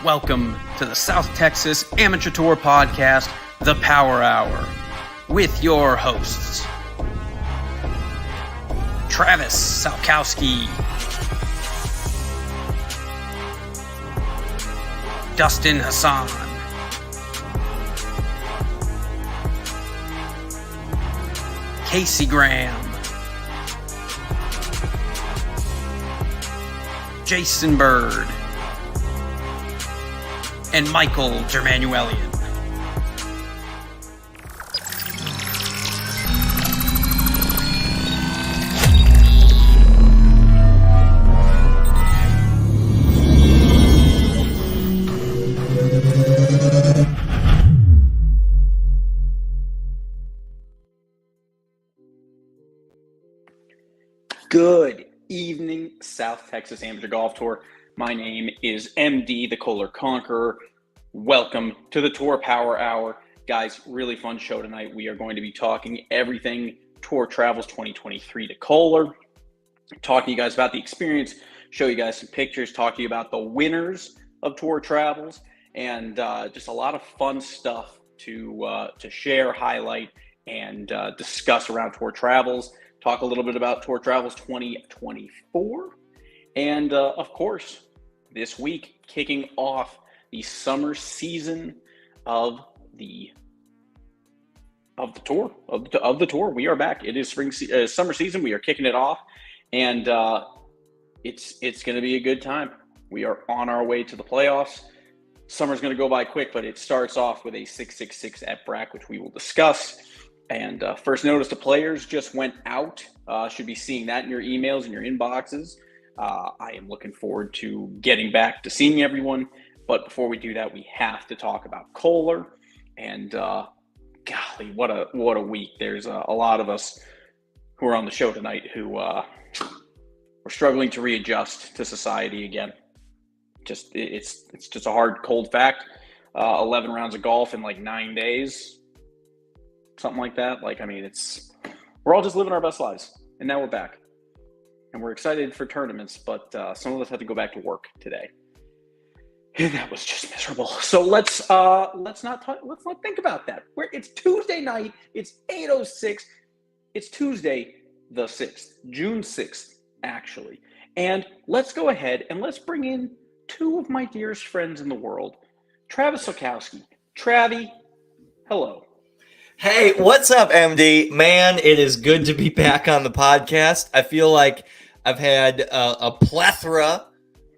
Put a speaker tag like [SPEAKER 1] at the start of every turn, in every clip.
[SPEAKER 1] Welcome to the South Texas Amateur Tour Podcast, The Power Hour, with your hosts, Travis Salkowski, Dustin Hassan, Casey Graham, Jason Bird, and Michael Germanuelian. Good evening, South Texas Amateur Golf Tour. My name is MD, the Kohler Conqueror. Welcome to the Tour Power Hour. Guys, really fun show tonight. We are going to be talking everything Tour Travels 2023 to Kohler. Talking to you guys about the experience, show you guys some pictures, talk to you about the winners of Tour Travels, and just a lot of fun stuff to share, highlight, and discuss around Tour Travels. Talk a little bit about Tour Travels 2024. And of course, this week, kicking off the summer season of the tour. We are back. It is summer season. We are kicking it off, and it's going to be a good time. We are on our way to the playoffs. Summer's going to go by quick, but it starts off with a 666 at BRAC, which we will discuss. And first notice to players just went out. Should be seeing that in your emails and your inboxes. I am looking forward to getting back to seeing everyone. But before we do that, we have to talk about Kohler. And golly, what a week. There's a lot of us who are on the show tonight who we're struggling to readjust to society again. It's just a hard, cold fact. 11 rounds of golf in like 9 days, something like that. We're all just living our best lives. And now we're back. And we're excited for tournaments, but some of us had to go back to work today. And that was just miserable. So let's not think about that. It's Tuesday night. It's 8:06. It's Tuesday the 6th, June 6th, actually. And let's go ahead and let's bring in two of my dearest friends in the world, Travis Salkowski. Travie, hello.
[SPEAKER 2] Hey, what's up, MD? Man, it is good to be back on the podcast. I feel like I've had a plethora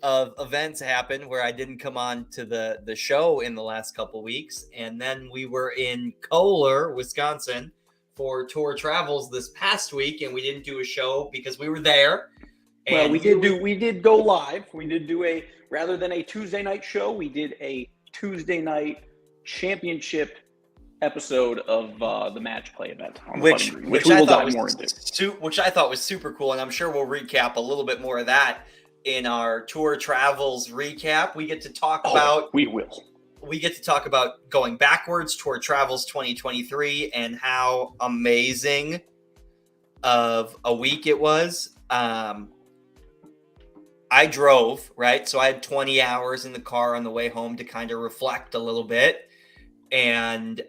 [SPEAKER 2] of events happen where I didn't come on to the show in the last couple weeks. And then we were in Kohler, Wisconsin for Tour Travels this past week, and we didn't do a show because we were there.
[SPEAKER 1] Well, we did go live. We did do rather than a Tuesday night show, we did a Tuesday night championship episode of the match play event on which we will dive more into.
[SPEAKER 2] Which I thought was super cool, and I'm sure we'll recap a little bit more of that in our Tour Travels recap. We get to talk about going backwards, Tour Travels 2023, and how amazing of a week it was. I drove, right? So I had 20 hours in the car on the way home to kind of reflect a little bit, and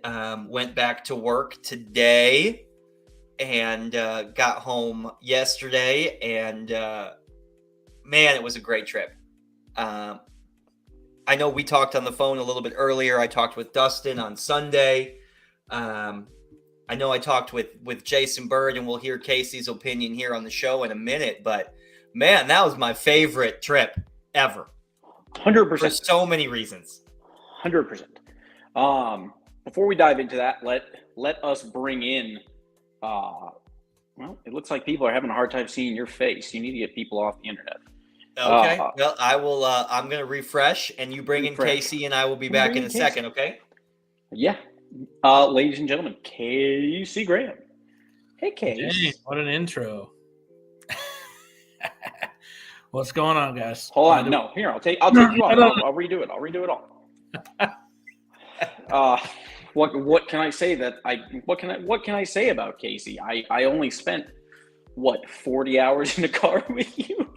[SPEAKER 2] went back to work today and got home yesterday, and man, it was a great trip. I know we talked on the phone a little bit earlier. I talked with Dustin on Sunday. I know I talked with Jason Bird, and we'll hear Casey's opinion here on the show in a minute, but man, that was my favorite trip ever.
[SPEAKER 1] 100%.
[SPEAKER 2] For so many reasons.
[SPEAKER 1] 100%. Before we dive into that, let us bring in, it looks like people are having a hard time seeing your face. You need to get people off the internet.
[SPEAKER 2] Okay. Well, I will. I'm going to refresh, and you bring in Casey, and I will be back in a second. Okay.
[SPEAKER 1] Yeah. Ladies and gentlemen, Casey Graham. Hey, Casey.
[SPEAKER 3] Dang, what an intro. What's going on, guys?
[SPEAKER 1] Hold on. No, here, I'll take you off. I'll redo it. I'll redo it all. What can I say what can I say about Casey? I only spent 40 hours in the car with you.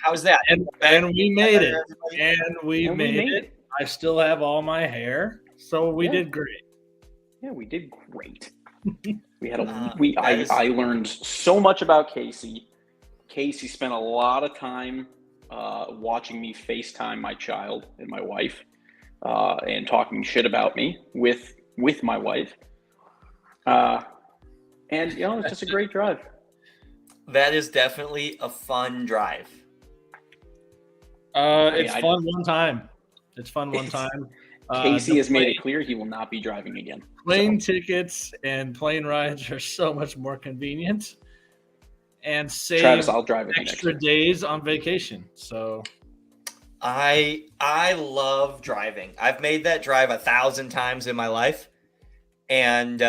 [SPEAKER 2] How's that?
[SPEAKER 3] And we made it. And we made it. I still have all my hair, so we did great.
[SPEAKER 1] Yeah, we did great. We had I learned so much about Casey. Casey spent a lot of time watching me FaceTime my child and my wife and talking shit about me with my wife. And it's just a great drive.
[SPEAKER 2] That is definitely a fun drive.
[SPEAKER 3] It's fun one time. It's fun one time.
[SPEAKER 1] Casey has made it clear he will not be driving again.
[SPEAKER 3] Plane tickets and plane rides are so much more convenient and save
[SPEAKER 1] Travis, I'll drive
[SPEAKER 3] extra days on vacation. So
[SPEAKER 2] I love driving. I've made that drive 1,000 times in my life. And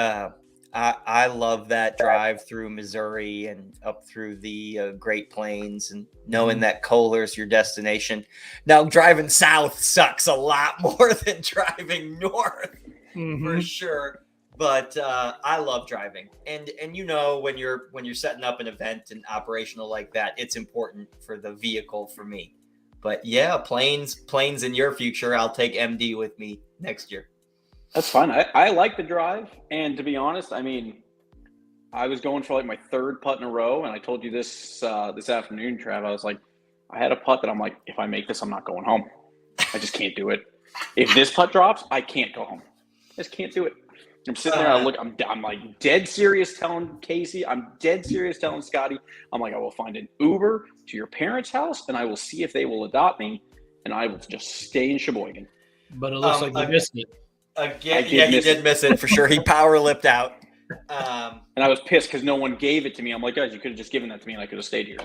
[SPEAKER 2] I love that drive through Missouri and up through the Great Plains and knowing that Kohler's your destination. Now, driving south sucks a lot more than driving north, for sure. But I love driving. And when you're setting up an event and operational like that, it's important for the vehicle for me. But yeah, planes in your future. I'll take MD with me next year.
[SPEAKER 1] That's fine. I like the drive. And to be honest, I mean, I was going for like my third putt in a row. And I told you this afternoon, Trav, I was like, I had a putt that I'm like, if I make this, I'm not going home. I just can't do it. If this putt drops, I can't go home. I just can't do it. I'm sitting there. I'm like dead serious telling Casey. I'm dead serious telling Scotty. I'm like, I will find an Uber to your parents' house and I will see if they will adopt me. And I will just stay in Sheboygan.
[SPEAKER 3] But it looks like you missed it.
[SPEAKER 2] Again, he did miss it for sure. He power lipped out.
[SPEAKER 1] And I was pissed because no one gave it to me. I'm like, guys, you could have just given that to me and I could have stayed here.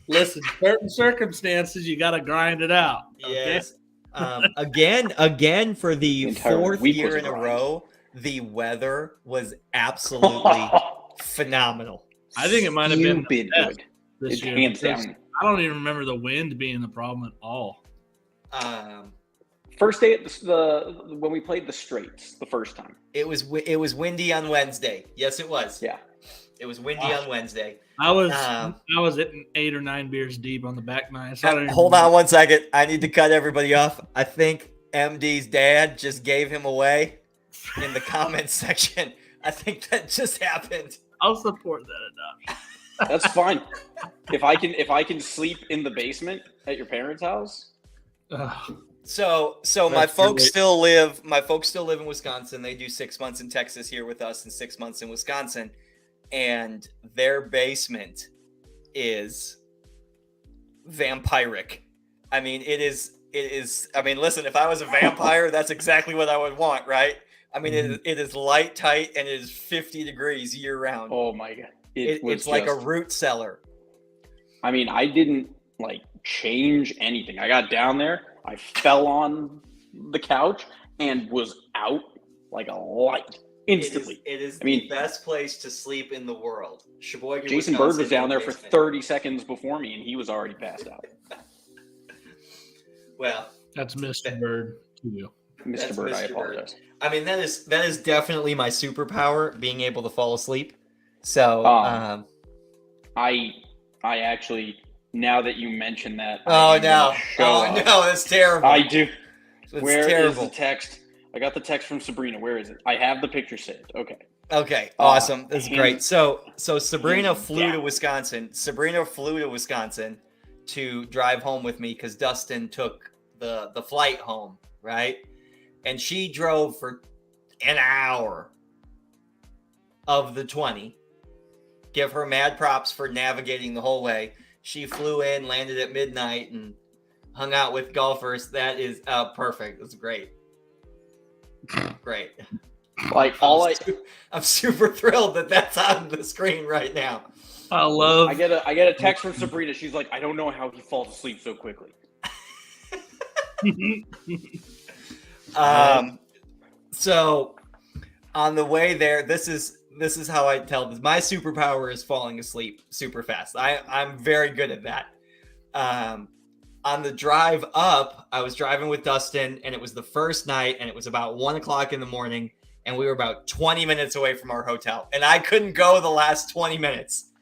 [SPEAKER 3] Listen, certain circumstances, you got to grind it out. Okay?
[SPEAKER 2] Yes. Again, for the fourth year in a row, the weather was absolutely phenomenal.
[SPEAKER 3] I think it might have been
[SPEAKER 1] good.
[SPEAKER 3] This year.
[SPEAKER 1] Hands down.
[SPEAKER 3] I don't even remember the wind being the problem at all.
[SPEAKER 1] First day at when we played the Straits the first time.
[SPEAKER 2] It was windy on Wednesday. Yes, it was.
[SPEAKER 1] Yeah.
[SPEAKER 2] It was windy on Wednesday.
[SPEAKER 3] I was hitting 8 or 9 beers deep on the back nine. So
[SPEAKER 2] hold on one second. I need to cut everybody off. I think MD's dad just gave him away in the comments section. I think that just happened.
[SPEAKER 3] I'll support that adoption.
[SPEAKER 1] That's fine. If I can sleep in the basement at your parents' house.
[SPEAKER 2] So my folks still live in Wisconsin. They do 6 months in Texas here with us and 6 months in Wisconsin. And their basement is vampiric. I mean, it is. I mean, listen, if I was a vampire, that's exactly what I would want, right? I mean, it is light, tight, and it is 50 degrees year round.
[SPEAKER 1] Oh my God.
[SPEAKER 2] It's like a root cellar.
[SPEAKER 1] I mean, I didn't change anything. I got down there, I fell on the couch and was out like a light. Instantly.
[SPEAKER 2] It is the best place to sleep in the world. Sheboygan,
[SPEAKER 1] Jason Bird was down there for 30 seconds before me, and he was already passed out.
[SPEAKER 2] Well,
[SPEAKER 3] that's Mr. Bird to you.
[SPEAKER 1] Mr. Bird, I apologize.
[SPEAKER 2] I mean, that is definitely my superpower, being able to fall asleep. So,
[SPEAKER 1] I actually, now that you mention that,
[SPEAKER 2] no, that's terrible.
[SPEAKER 1] I do.
[SPEAKER 2] Where is
[SPEAKER 1] the text? I got the text from Sabrina. Where is it? I have the picture saved. Okay.
[SPEAKER 2] Awesome. That's great. So Sabrina flew to Wisconsin. Sabrina flew to Wisconsin to drive home with me because Dustin took the flight home, right? And she drove for an hour of the 20. Give her mad props for navigating the whole way. She flew in, landed at midnight, and hung out with golfers. That is perfect. That's great. Great.
[SPEAKER 1] Like
[SPEAKER 2] I'm super thrilled that that's on the screen right now.
[SPEAKER 1] I get a text from Sabrina. She's like, I don't know how he falls asleep so quickly.
[SPEAKER 2] So on the way there, this is how I tell this. My superpower is falling asleep super fast. I'm very good at that. On the drive up, I was driving with Dustin, and it was the first night, and it was about 1:00 in the morning, and we were about 20 minutes away from our hotel, and I couldn't go the last 20 minutes.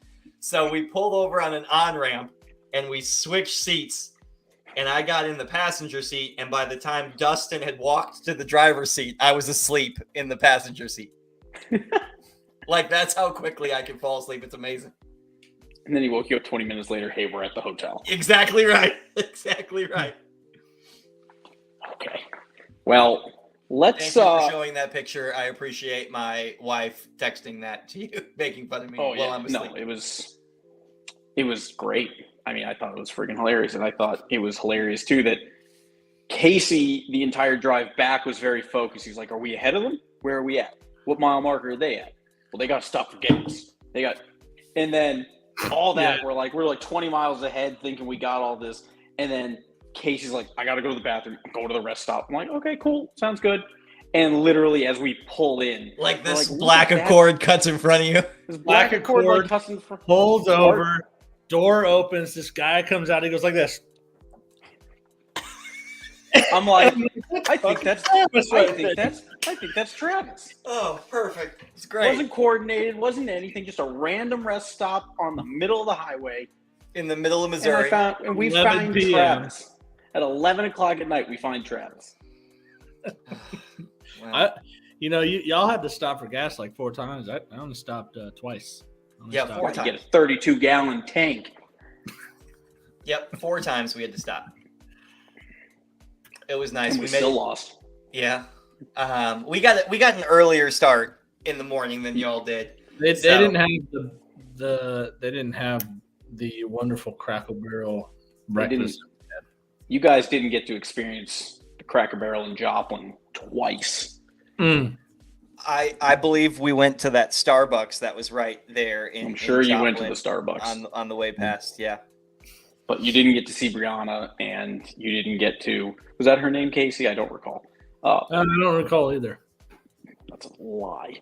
[SPEAKER 2] So we pulled over on an on-ramp, and we switched seats, and I got in the passenger seat, and by the time Dustin had walked to the driver's seat, I was asleep in the passenger seat. Like, that's how quickly I can fall asleep. It's amazing.
[SPEAKER 1] And then he woke you up 20 minutes later. Hey, we're at the hotel.
[SPEAKER 2] Exactly right. Exactly right.
[SPEAKER 1] Okay. Well, let's...
[SPEAKER 2] Thank you for showing that picture. I appreciate my wife texting that to you, making fun of me while I'm asleep.
[SPEAKER 1] No, it was great. I mean, I thought it was freaking hilarious. And I thought it was hilarious, too, that Casey, the entire drive back, was very focused. He's like, are we ahead of them? Where are we at? What mile marker are they at? Well, they got to stop for gas. And then all that, we're like 20 miles ahead thinking we got all this. And then Casey's like, I got to go to the bathroom. I'm going to the rest stop. I'm like, okay, cool. Sounds good. And literally as we pull in.
[SPEAKER 2] Like this black Accord cuts in front of you.
[SPEAKER 3] This black Accord pulls over, door opens, this guy comes out, he goes like this.
[SPEAKER 1] I'm like, I think that's Travis.
[SPEAKER 2] Oh, perfect. It's great.
[SPEAKER 1] Wasn't coordinated, wasn't anything, just a random rest stop on the middle of the highway.
[SPEAKER 2] In the middle of Missouri.
[SPEAKER 1] And we find Travis. At 11 o'clock at night, we find Travis.
[SPEAKER 3] Wow. Y'all had to stop for gas like 4 times. I only stopped twice.
[SPEAKER 2] 4 times.
[SPEAKER 1] To get a 32-gallon tank.
[SPEAKER 2] Yep, 4 times we had to stop. It was nice.
[SPEAKER 1] And we still lost.
[SPEAKER 2] Yeah. We got an earlier start in the morning than y'all did.
[SPEAKER 3] They didn't have the wonderful Cracker Barrel breakfast.
[SPEAKER 1] You guys didn't get to experience the Cracker Barrel in Joplin twice.
[SPEAKER 2] I believe we went to that Starbucks that was right there I'm
[SPEAKER 1] sure
[SPEAKER 2] you
[SPEAKER 1] went to the Starbucks
[SPEAKER 2] on the way past. Yeah.
[SPEAKER 1] But you didn't get to see Brianna, and you didn't get to. Was that her name, Casey? I don't recall.
[SPEAKER 3] I don't recall either.
[SPEAKER 1] That's a lie.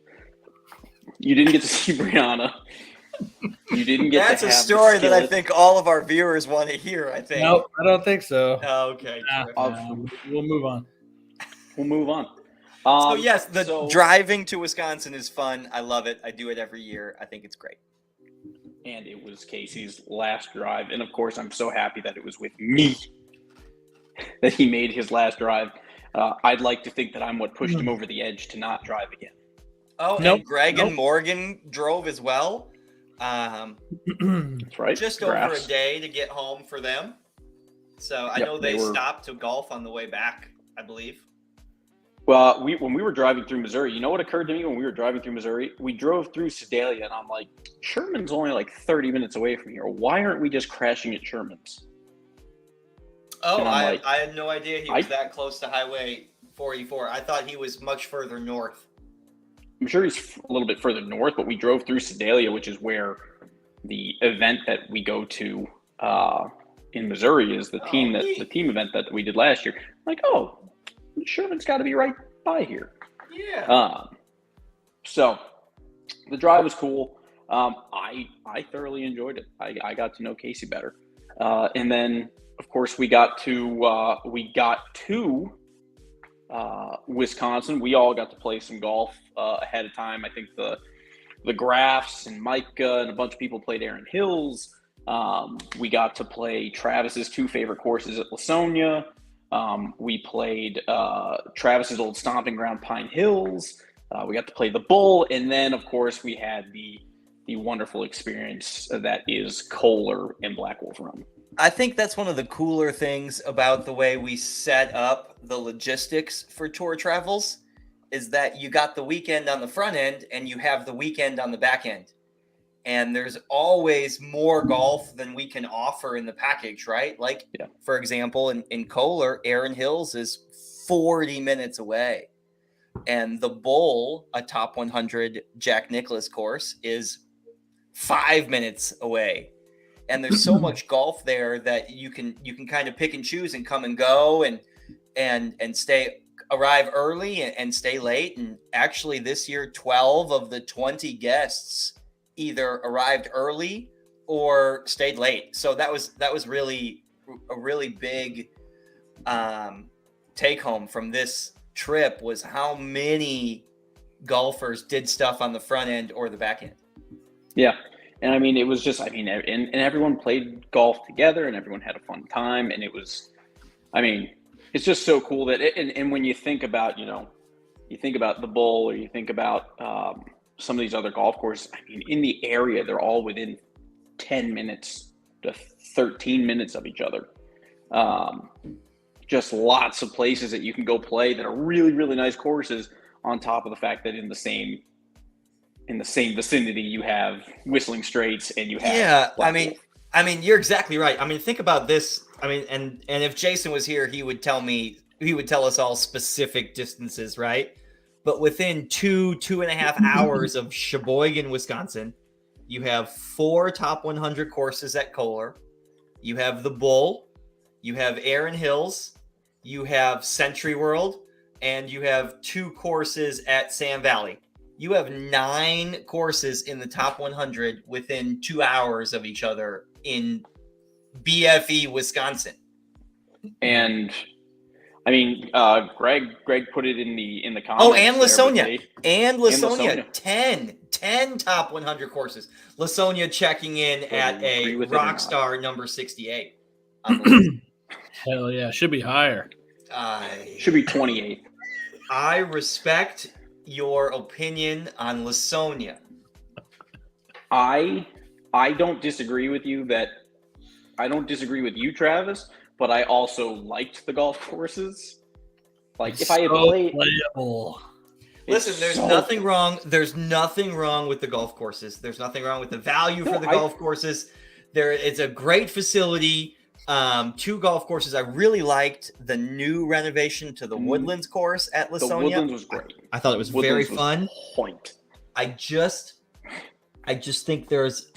[SPEAKER 1] You didn't get to see Brianna. You didn't get.
[SPEAKER 2] That's a story that I think all of our viewers want to hear. I think.
[SPEAKER 3] Nope, I don't think so.
[SPEAKER 2] Oh, okay.
[SPEAKER 3] We'll move on.
[SPEAKER 2] So yes, driving to Wisconsin is fun. I love it. I do it every year. I think it's great.
[SPEAKER 1] And it was Casey's last drive. And, of course, I'm so happy that it was with me that he made his last drive. I'd like to think that I'm what pushed him over the edge to not drive again.
[SPEAKER 2] Oh, nope. And Greg and Morgan drove as well.
[SPEAKER 1] That's right.
[SPEAKER 2] Just over a day to get home for them. So I know they stopped to golf on the way back, I believe.
[SPEAKER 1] Well, when we were driving through Missouri, you know what occurred to me when we were driving through Missouri? We drove through Sedalia, and I'm like, Sherman's only like 30 minutes away from here. Why aren't we just crashing at Sherman's?
[SPEAKER 2] Oh, I had no idea he was that close to Highway 44. I thought he was much further north.
[SPEAKER 1] I'm sure he's a little bit further north, but we drove through Sedalia, which is where the event that we go to in Missouri is the team event that we did last year. Like, Sherman's got to be right by here.
[SPEAKER 2] Yeah.
[SPEAKER 1] So the drive was cool. I thoroughly enjoyed it. I got to know Casey better. And then, of course, we got to Wisconsin. We all got to play some golf ahead of time. I think the Graffs and Micah and a bunch of people played Erin Hills. We got to play Travis's 2 favorite courses at Lasonia. We played Travis's old stomping ground, Pine Hills. We got to play the Bull, and then of course we had the wonderful experience that is Kohler and Black Wolf Run.
[SPEAKER 2] I think that's one of the cooler things about the way we set up the logistics for tour travels is that you got the weekend on the front end and you have the weekend on the back end. And there's always more golf than we can offer in the package, right? Like, for example, in Kohler, Erin Hills is 40 minutes away. And the Bowl, a top 100 Jack Nicklaus course, is 5 minutes away. And there's so much golf there that you can kind of pick and choose and come and go and arrive early and stay late. And actually this year, 12 of the 20 guests either arrived early or stayed late. So that was really a really big take home from this trip, was how many golfers did stuff on the front end or the back end.
[SPEAKER 1] Yeah. And I mean, it was just, and everyone played golf together and everyone had a fun time. And it was, it's just so cool that, and when you think about, you think about the Bowl, or you think about some of these other golf courses, in the area, they're all within 10 minutes to 13 minutes of each other. Just lots of places that you can go play that are really, really nice courses, on top of the fact that in the same vicinity you have Whistling Straits and you have
[SPEAKER 2] you're exactly right. Think about this. And if Jason was here, he would tell us all specific distances, right? But within 2.5 hours of Sheboygan, Wisconsin, you have 4 top 100 courses at Kohler. You have the Bull, you have Erin Hills, you have Century World, and you have 2 courses at Sam Valley. You have 9 courses in the top 100 within 2 hours of each other in BFE, Wisconsin.
[SPEAKER 1] And Greg put it in the comments.
[SPEAKER 2] Oh, and Lasonia. And Lasonia. 10 top 100 courses. Lasonia checking in at a rock star number 68.
[SPEAKER 3] Hell yeah. Should be higher.
[SPEAKER 1] Should be 28.
[SPEAKER 2] I respect your opinion on Lasonia.
[SPEAKER 1] I don't disagree with you Travis, but I also liked the golf courses. Like, if I had played
[SPEAKER 3] playable.
[SPEAKER 2] Listen, there's nothing wrong with the golf courses. There's nothing wrong with the value for the golf courses. It's a great facility. 2 golf courses. I really liked the new renovation to the Woodlands course at Lasonia.
[SPEAKER 1] The Woodlands was great.
[SPEAKER 2] I thought it was very fun.
[SPEAKER 1] Point.
[SPEAKER 2] I just think there's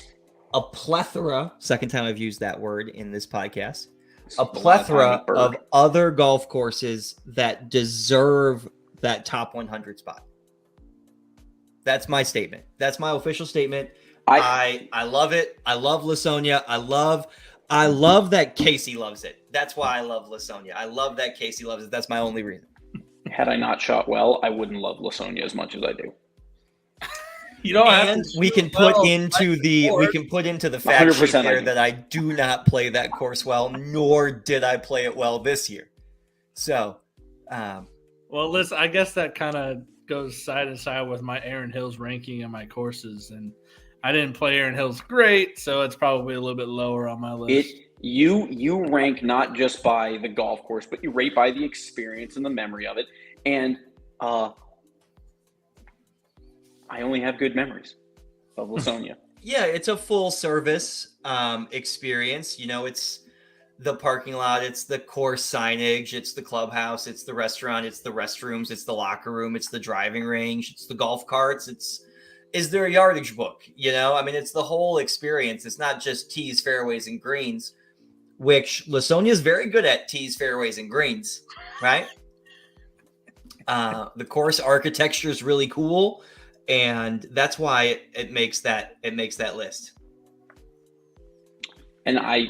[SPEAKER 2] a plethora, second time I've used that word in this podcast, a plethora of other golf courses that deserve that top 100 spot. That's my statement. That's my official statement. I love it. I love Lasonia. I love that Casey loves it. That's why I love Lasonia. I love that Casey loves it. That's my only reason.
[SPEAKER 1] Had I not shot well, I wouldn't love Lasonia as much as I do.
[SPEAKER 3] You don't have to.
[SPEAKER 2] We can put into the fact sheet there that I do not play that course well, nor did I play it well this year. So,
[SPEAKER 3] well, listen, I guess that kind of goes side to side with my Erin Hills ranking and my courses, and I didn't play Erin Hills great, so it's probably a little bit lower on my list.
[SPEAKER 1] You rank not just by the golf course, but you rate by the experience and the memory of it. And I only have good memories of Lasonia.
[SPEAKER 2] Yeah, it's a full service experience. It's the parking lot, it's the course signage, it's the clubhouse, it's the restaurant, it's the restrooms, it's the locker room, it's the driving range, it's the golf carts, is there a yardage book? It's the whole experience. It's not just tees, fairways, and greens, which Lasonia is very good at, tees, fairways, and greens, right? The course architecture is really cool, and that's why it makes that list.
[SPEAKER 1] And I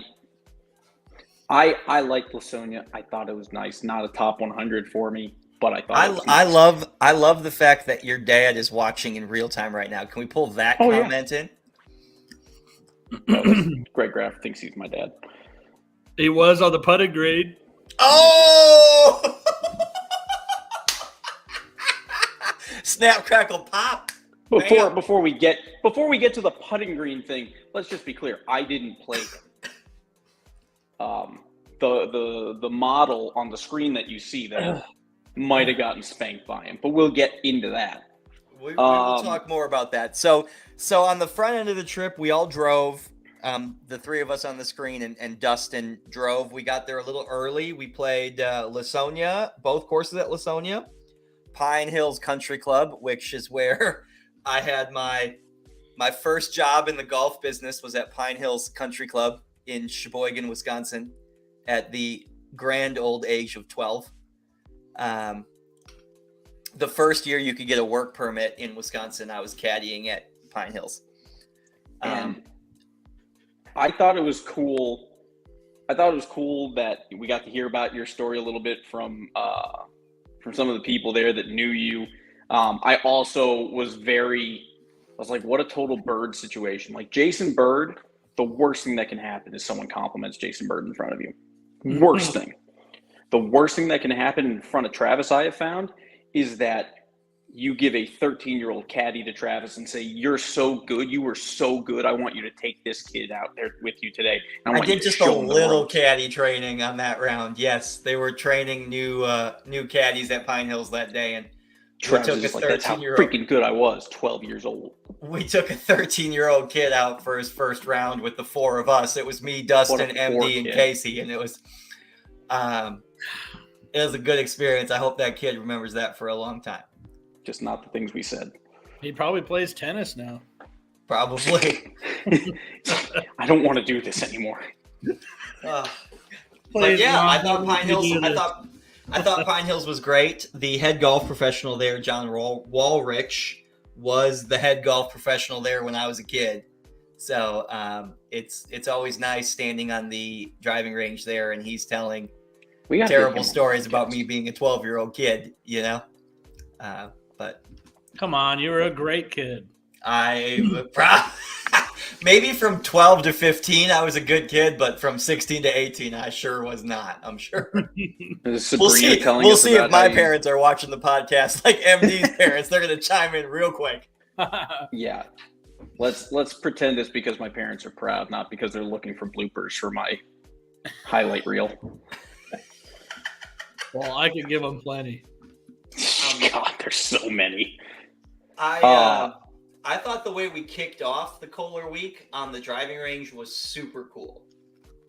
[SPEAKER 1] liked Lasonia. I thought it was nice. Not a top 100 for me, but I thought
[SPEAKER 2] I love the fact that your dad is watching in real time right now. Can we pull that comment in?
[SPEAKER 1] Greg Graff thinks he's my dad.
[SPEAKER 3] He was on the putting green.
[SPEAKER 2] Oh! Snap, crackle, pop.
[SPEAKER 1] Before we get to the putting green thing, let's just be clear. I didn't play the model on the screen that you see there might have gotten spanked by him, but we'll get into that.
[SPEAKER 2] We will talk more about that. So on the front end of the trip, we all drove. The 3 of us on the screen and Dustin drove. We got there a little early. We played Lasonia, both courses at Lasonia. Pine Hills Country Club, which is where I had my first job in the golf business was at Pine Hills Country Club in Sheboygan, Wisconsin, at the grand old age of 12. The first year you could get a work permit in Wisconsin, I was caddying at Pine Hills.
[SPEAKER 1] And I thought it was cool. I thought it was cool that we got to hear about your story a little bit from some of the people there that knew you. I also was like, what a total Bird situation. Like Jason Bird, the worst thing that can happen is someone compliments Jason Bird in front of you. Worst thing. The worst thing that can happen in front of Travis, I have found, is that you give a 13-year-old caddy to Travis and say, you're so good. You were so good. I want you to take this kid out there with you today.
[SPEAKER 2] I did just a little caddy training on that round. Yes, they were training new caddies at Pine Hills that day. And
[SPEAKER 1] Travis is like, that's how freaking good I was, 12 years old.
[SPEAKER 2] We took a 13-year-old kid out for his first round with the four of us. It was me, Dustin, MD, and Casey. And it was a good experience. I hope that kid remembers that for a long time.
[SPEAKER 1] Just not the things we said.
[SPEAKER 3] He probably plays tennis now.
[SPEAKER 2] Probably.
[SPEAKER 1] I don't want to do this anymore.
[SPEAKER 2] But yeah, I thought Pine Hills. I thought Pine Hills was great. The head golf professional there, John Walrich, was the head golf professional there when I was a kid. So it's always nice standing on the driving range there, and he's telling terrible stories about me being a 12-year-old kid. You know. But
[SPEAKER 3] come on, you were a great kid.
[SPEAKER 2] Maybe from 12 to 15, I was a good kid, but from 16 to 18, I sure was not. I'm sure. We'll see if my parents are watching the podcast, like MD's parents. They're going to chime in real quick.
[SPEAKER 1] Yeah, let's pretend it's because my parents are proud, not because they're looking for bloopers for my highlight reel.
[SPEAKER 3] Well, I could give them plenty.
[SPEAKER 1] God, there's so many.
[SPEAKER 2] I thought the way we kicked off the Kohler week on the driving range was super cool.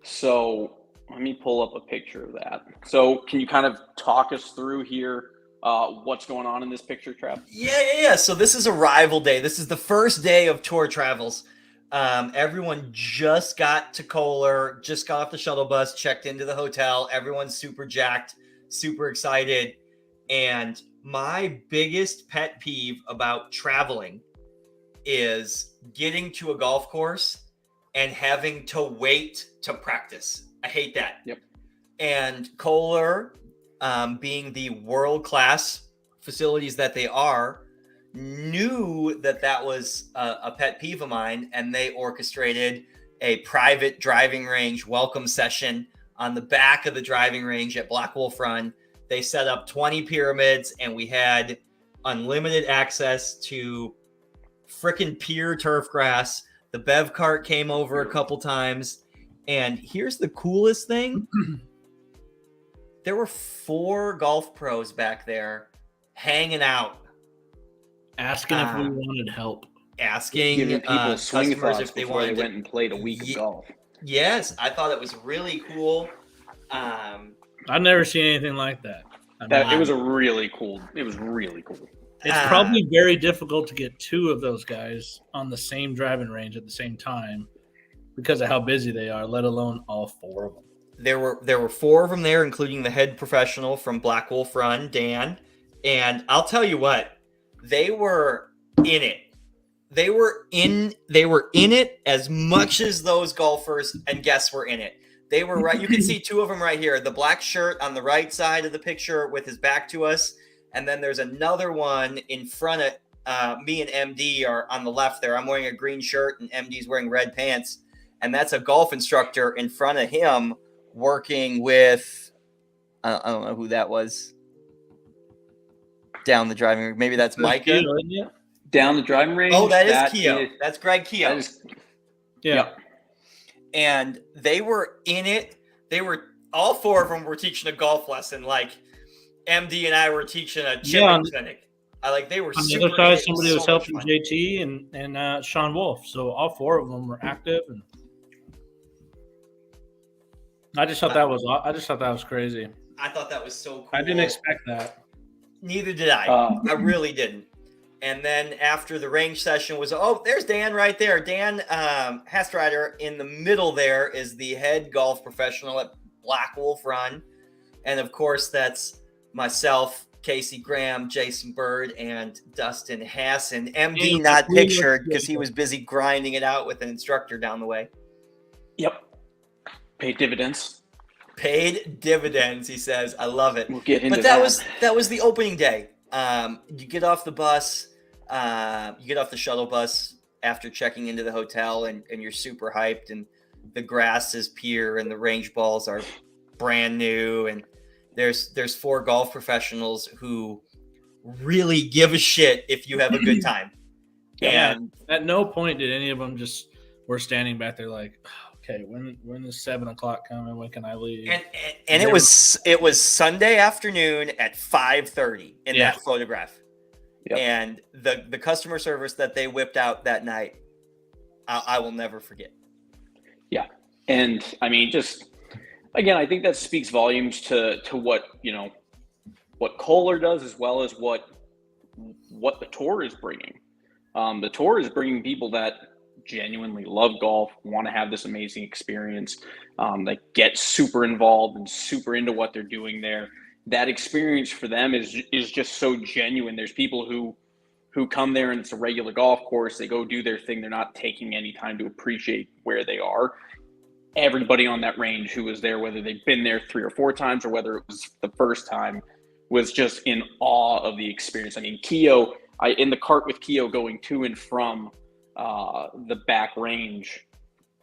[SPEAKER 1] So let me pull up a picture of that. So can you kind of talk us through here what's going on in this picture, Trav?
[SPEAKER 2] Yeah. So this is arrival day. This is the first day of tour travels. Everyone just got to Kohler, just got off the shuttle bus, checked into the hotel. Everyone's super jacked, super excited. And my biggest pet peeve about traveling is getting to a golf course and having to wait to practice. I hate that.
[SPEAKER 1] Yep.
[SPEAKER 2] And Kohler, being the world-class facilities that they are, knew that was a pet peeve of mine, and they orchestrated a private driving range welcome session on the back of the driving range at Black Wolf Run. They set up 20 pyramids, and we had unlimited access to frickin' pure turf grass. The Bev cart came over a couple times. And here's the coolest thing. There were 4 golf pros back there hanging out.
[SPEAKER 3] Asking if we wanted help.
[SPEAKER 2] Asking
[SPEAKER 1] giving people swing
[SPEAKER 2] customers
[SPEAKER 1] thoughts
[SPEAKER 2] if they
[SPEAKER 1] before
[SPEAKER 2] wanted
[SPEAKER 1] they went and played a week of golf.
[SPEAKER 2] Yes, I thought it was really cool.
[SPEAKER 3] I've never seen anything like that.
[SPEAKER 1] It was really cool. It's
[SPEAKER 3] probably very difficult to get 2 of those guys on the same driving range at the same time because of how busy they are, let alone all 4 of them.
[SPEAKER 2] There were 4 of them there, including the head professional from Black Wolf Run, Dan. And I'll tell you what, they were in it. They were in it as much as those golfers and guests were in it. They were right. You can see 2 of them right here. The black shirt on the right side of the picture with his back to us. And then there's another one in front of me and MD are on the left there. I'm wearing a green shirt and MD's wearing red pants. And that's a golf instructor in front of him working with, I don't know who that was. Down the driving range. Maybe that's Micah.
[SPEAKER 1] Down the driving range?
[SPEAKER 2] Oh, that is Keogh. That's Greg Keogh.
[SPEAKER 1] Yeah.
[SPEAKER 2] And they were in it. All 4 of them were teaching a golf lesson. Like MD and I were teaching a chipping clinic. They were
[SPEAKER 3] on
[SPEAKER 2] super
[SPEAKER 3] the other side, somebody was helping JT and Sean Wolf. So all 4 of them were active. And I just thought that was crazy.
[SPEAKER 2] I thought that was so cool.
[SPEAKER 3] I didn't expect that.
[SPEAKER 2] Neither did I. I really didn't. And then after the range session was, there's Dan right there. Dan Hastrider in the middle there is the head golf professional at Black Wolf Run. And of course, that's myself, Casey Graham, Jason Bird, and Dustin Hassan. MD not pictured because he was busy grinding it out with an instructor down the way.
[SPEAKER 1] Yep. Paid dividends.
[SPEAKER 2] Paid dividends, he says. I love it.
[SPEAKER 1] We'll get into
[SPEAKER 2] but that was the opening day. You get off the bus, you get off the shuttle bus after checking into the hotel, and you're super hyped, and the grass is pure, and the range balls are brand new, and there's 4 golf professionals who really give a shit if you have a good time.
[SPEAKER 3] Yeah.
[SPEAKER 2] And
[SPEAKER 3] at no point did any of them just were standing back there like, okay, when is 7 o'clock coming? When can I leave?
[SPEAKER 2] And it was Sunday afternoon at 5:30 in that photograph. Yep. And the customer service that they whipped out that night, I will never forget. Yeah.
[SPEAKER 1] And I mean, just again, I think that speaks volumes to what, what Kohler does, as well as what the tour is bringing. The tour is bringing people that genuinely love golf, want to have this amazing experience, that get super involved and super into what they're doing there. That experience for them is just so genuine. There's people who come there and it's a regular golf course. They go do their thing. They're not taking any time to appreciate where they are. Everybody on that range who was there, whether they've been there 3 or 4 times or whether it was the first time, was just in awe of the experience. I mean, Keo, in the cart with Keo going to and from the back range,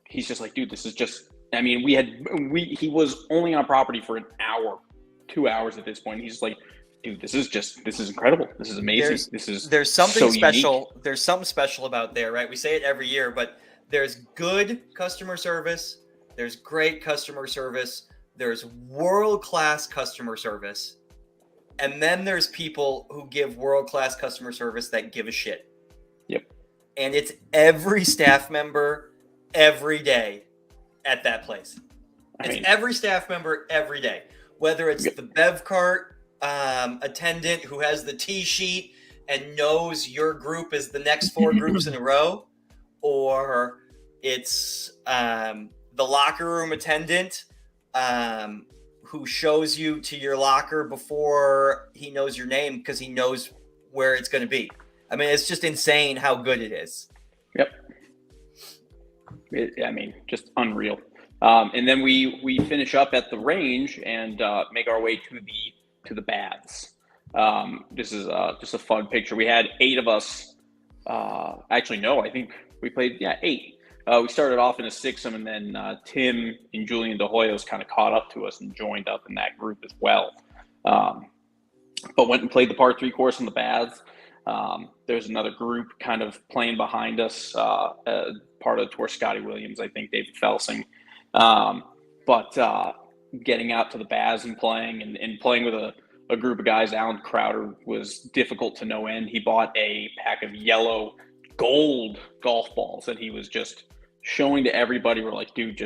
[SPEAKER 1] he's just like, dude, this is just, I mean, he was only on property for an hour, 2 hours at this point. He's like, dude, this is incredible. This is amazing.
[SPEAKER 2] There's something
[SPEAKER 1] so
[SPEAKER 2] special.
[SPEAKER 1] Unique.
[SPEAKER 2] There's something special about there, right? We say it every year, but there's good customer service. There's great customer service. There's world-class customer service. And then there's people who give world-class customer service that give a shit.
[SPEAKER 1] Yep.
[SPEAKER 2] And it's every staff member every day at that place. Every staff member every day. Whether it's the bev cart attendant who has the tee sheet and knows your group is the next 4 groups in a row, or it's the locker room attendant who shows you to your locker before he knows your name because he knows where it's going to be. I mean, it's just insane how good it is.
[SPEAKER 1] Yep. Just unreal. And then we finish up at the range and make our way to the baths. This is just a fun picture. We had 8 of us. Actually, no, I think we played 8. We started off in a 6-some, and then Tim and Julian De Hoyos kind of caught up to us and joined up in that group as well. But went and played the par 3 course in the baths. There's another group kind of playing behind us, part of the tour, Scotty Williams, I think, David Felsing. But getting out to the baths and playing and playing with a group of guys. Alan Crowder was difficult to no end. He bought a pack of yellow gold golf balls that he was just showing to everybody. We're like, dude,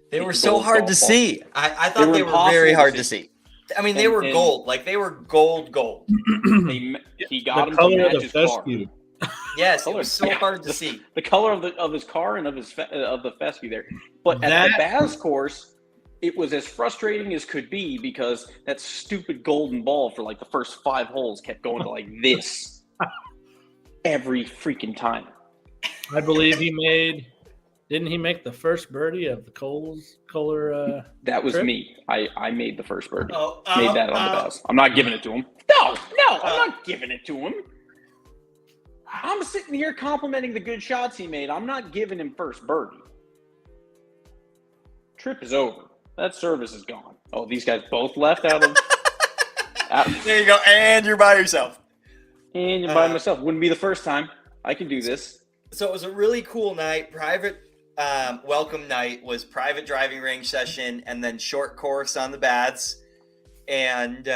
[SPEAKER 2] they were so hard to see. I thought they were very hard to see. I mean, they were gold. Like, they were gold.
[SPEAKER 1] He got them
[SPEAKER 3] to
[SPEAKER 1] match his car.
[SPEAKER 2] Yes, it was so hard to see.
[SPEAKER 1] The color of his car and of the fescue there. But at the baths course, it was as frustrating as could be because that stupid golden ball for like the first 5 holes kept going to like this every freaking time.
[SPEAKER 3] I believe didn't he make the first birdie of the Kohler
[SPEAKER 1] that was
[SPEAKER 3] trip?
[SPEAKER 1] Me. I made the first birdie. Made that on the baths. I'm not giving it to him. No, I'm not giving it to him. I'm sitting here complimenting the good shots he made. I'm not giving him first birdie. Trip is over. That service is gone. Oh, these guys both left out of.
[SPEAKER 2] There you go, and you're by yourself.
[SPEAKER 1] And you're by myself. Wouldn't be the first time. I can do this.
[SPEAKER 2] So it was a really cool night. Private welcome night was private driving range session, and then short course on the baths. And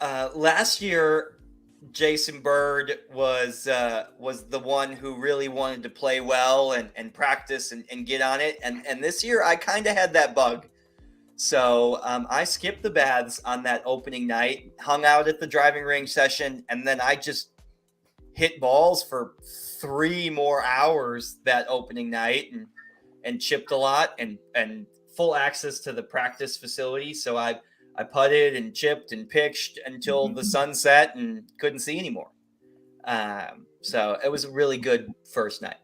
[SPEAKER 2] last year, Jason Bird was the one who really wanted to play well and practice and get on it. And this year I kind of had that bug. So I skipped the baths on that opening night, hung out at the driving range session, and then I just hit balls for 3 more hours that opening night and chipped a lot and full access to the practice facility. So I putted and chipped and pitched until the sun set and couldn't see anymore. So it was a really good first night.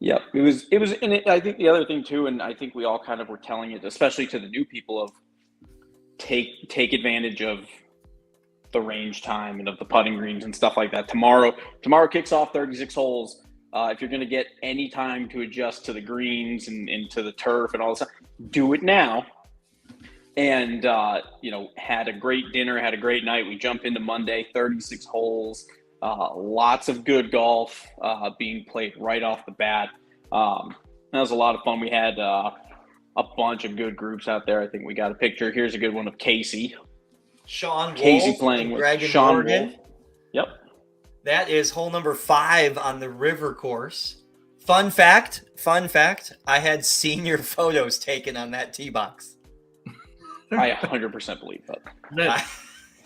[SPEAKER 1] Yeah, it was, and I think the other thing too, and I think we all kind of were telling it, especially to the new people, of take advantage of the range time and of the putting greens and stuff like that. Tomorrow kicks off 36 holes. If you're going to get any time to adjust to the greens and to the turf and all this, do it now. And, had a great dinner, had a great night. We jump into Monday, 36 holes, lots of good golf being played right off the bat. That was a lot of fun. We had a bunch of good groups out there. I think we got a picture. Here's a good one of Casey.
[SPEAKER 2] Casey
[SPEAKER 1] Wolf playing with
[SPEAKER 2] Greg
[SPEAKER 1] Sean
[SPEAKER 2] Morgan.
[SPEAKER 1] Wolf. Yep.
[SPEAKER 2] That is hole number 5 on the river course. Fun fact, I had senior photos taken on that tee box.
[SPEAKER 1] I 100% believe that.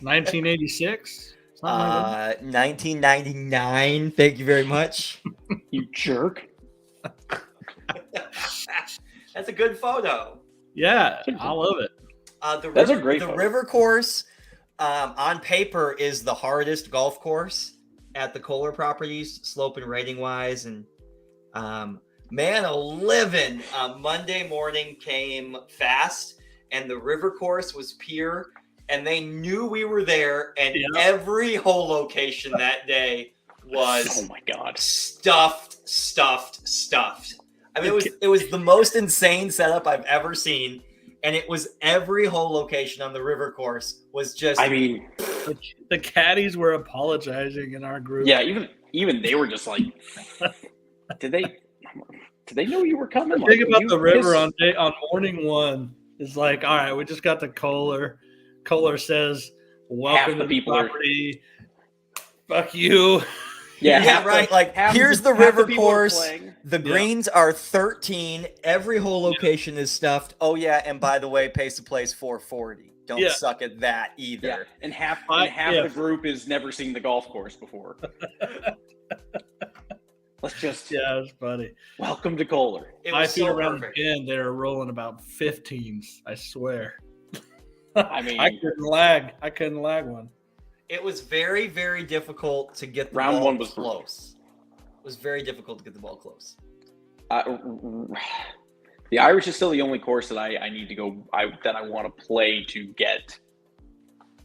[SPEAKER 3] 1986?
[SPEAKER 2] 1999. Thank you very much.
[SPEAKER 1] You jerk.
[SPEAKER 2] That's a good photo.
[SPEAKER 3] Yeah, I love it.
[SPEAKER 1] That's a great photo.
[SPEAKER 2] River course on paper is the hardest golf course at the Kohler properties, slope and rating wise. And living Monday morning came fast, and the river course was pure, and they knew we were there, and every hole location that day was
[SPEAKER 1] oh my god,
[SPEAKER 2] stuffed. I mean, it was the most insane setup I've ever seen, and it was every hole location on the river course was just.
[SPEAKER 1] I mean,
[SPEAKER 3] the caddies were apologizing in our group.
[SPEAKER 1] Yeah, even they were just like, did they know you were coming?
[SPEAKER 3] The thing about the river on morning 1 is like, all right, we just got the Kohler. Kohler says, "Welcome to the property." Fuck you.
[SPEAKER 2] Yeah, right. Here's the river course. The greens are 13. Every whole location is stuffed. Oh yeah, and by the way, pace of play is 440. Don't suck at that either.
[SPEAKER 1] Yeah. And half the group has never seen the golf course before. Let's just
[SPEAKER 3] it's funny.
[SPEAKER 1] Welcome to Kohler.
[SPEAKER 3] I feel around the bend, they're rolling about 15s. I swear.
[SPEAKER 1] I mean,
[SPEAKER 3] I couldn't lag one.
[SPEAKER 2] It was very, very difficult to get the
[SPEAKER 1] round
[SPEAKER 2] ball
[SPEAKER 1] 1 was
[SPEAKER 2] close. It was very difficult to get the ball close.
[SPEAKER 1] The Irish is still the only course that I need to go. That I want to play to get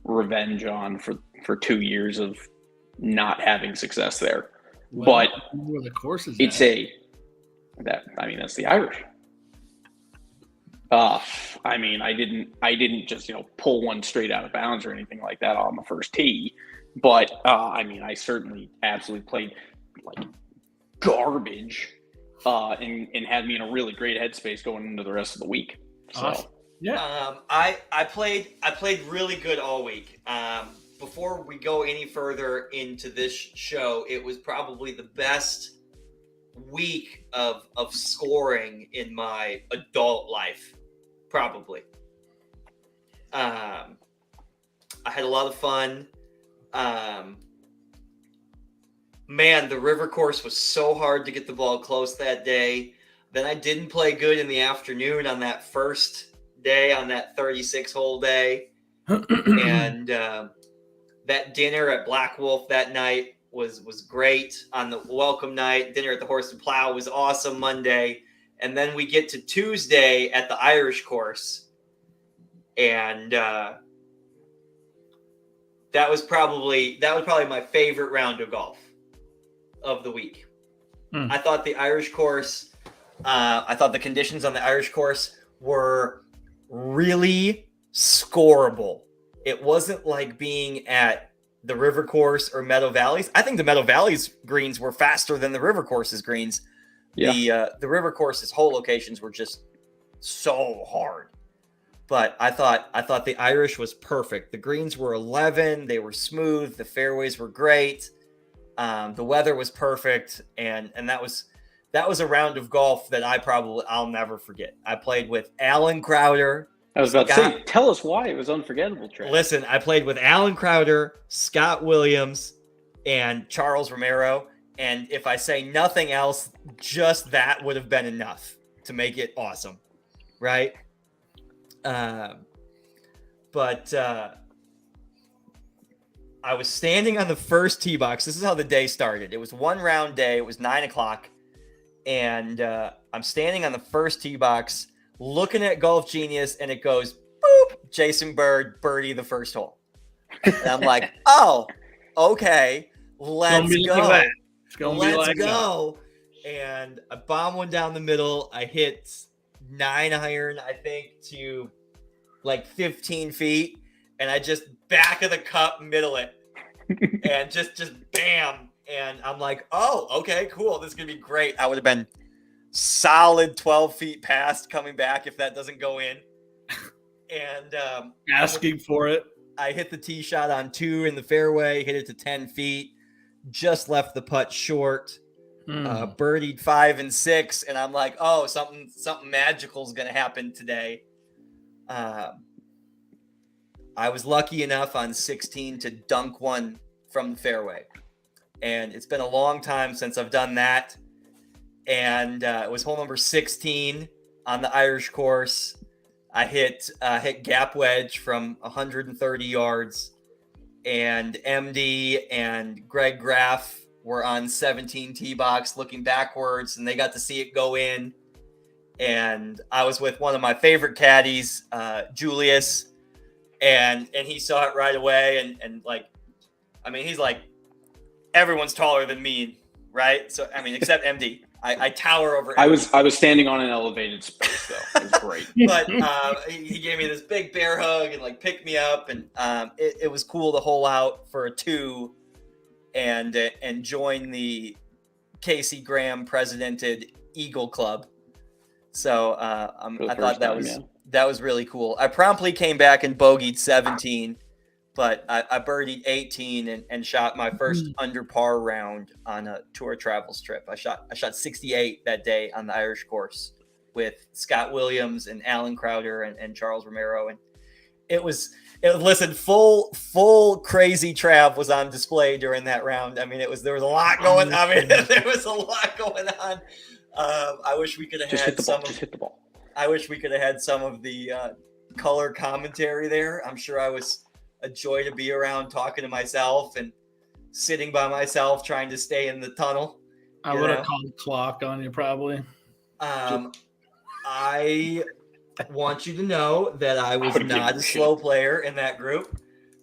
[SPEAKER 1] revenge on for 2 years of not having success there.
[SPEAKER 3] Well, but where the course is
[SPEAKER 1] that's the Irish. I mean, I didn't just pull one straight out of bounds or anything like that on the first tee, but I certainly absolutely played like garbage, and had me in a really great headspace going into the rest of the week. So
[SPEAKER 3] awesome. Yeah,
[SPEAKER 2] I played really good all week. Before we go any further into this show, it was probably the best week of scoring in my adult life. Probably. I had a lot of fun. The river course was so hard to get the ball close that day. Then I didn't play good in the afternoon on that first day, on that 36-hole day. And that dinner at Black Wolf that night was great. On the welcome night, dinner at the Horse and Plow was awesome Monday. And then we get to Tuesday at the Irish course. And that was probably my favorite round of golf of the week. I thought the Irish course, I thought the conditions on the Irish course were really scoreable. It wasn't like being at the river course or Meadow Valleys. I think the Meadow Valleys greens were faster than the river course's greens. Yeah. The river course's hole locations were just so hard. But I thought the Irish was perfect. The greens were 11. They were smooth. The fairways were great. The weather was perfect. And that was a round of golf that I'll never forget. I played with Alan Crowder
[SPEAKER 1] I was about to
[SPEAKER 2] Scott-
[SPEAKER 1] say, tell us why it was unforgettable, Trey.
[SPEAKER 2] Listen, I played with Alan Crowder, Scott Williams, and Charles Romero. And if I say nothing else, just that would have been enough to make it awesome, right? But I was standing on the first tee box. This is how the day started. It was 1 round day. It was 9:00. And I'm standing on the first tee box looking at Golf Genius, and it goes, boop, Jason Bird, birdie the first hole. And I'm like, oh, okay, let's go. Let's go. And I bomb one down the middle. I hit 9 iron, I think, to like 15 feet. And I just back of the cup, middle it. And just bam. And I'm like, oh, okay, cool. This is going to be great. I would have been solid 12 feet past coming back if that doesn't go in. And
[SPEAKER 3] asking for it.
[SPEAKER 2] I hit the tee shot on 2 in the fairway, hit it to 10 feet, just left the putt short, birdied 5 and 6. And I'm like, oh, something magical is going to happen today. I was lucky enough on 16 to dunk one from the fairway. And it's been a long time since I've done that. And it was hole number 16 on the Irish course. I hit gap wedge from 130 yards. And MD and Greg Graff were on 17 tee box looking backwards, and they got to see it go in. And I was with one of my favorite caddies, Julius, and he saw it right away. And like, I mean, he's like, everyone's taller than me, right? So, I mean, except MD. I tower over MD.
[SPEAKER 1] I was standing on an elevated space, though. It was great.
[SPEAKER 2] But he gave me this big bear hug and like picked me up, and it was cool to hole out for a 2 and join the Casey Graham presidented Eagle Club. So I thought that was really cool. I promptly came back and bogeyed 17. But I birdied 18 and shot my first under par round on a tour travels trip. I shot 68 that day on the Irish course with Scott Williams and Alan Crowder and Charles Romero. And it was listen, full crazy Trav was on display during that round. I mean, there was a lot going. I mean, there was a lot going on. I wish we could have had some.
[SPEAKER 1] Just hit the ball.
[SPEAKER 2] I wish we could have had some of the color commentary there. I'm sure I was a joy to be around, talking to myself and sitting by myself, trying to stay in the tunnel.
[SPEAKER 3] I would have called clock on you probably.
[SPEAKER 2] I want you to know that I was not a slow player in that group.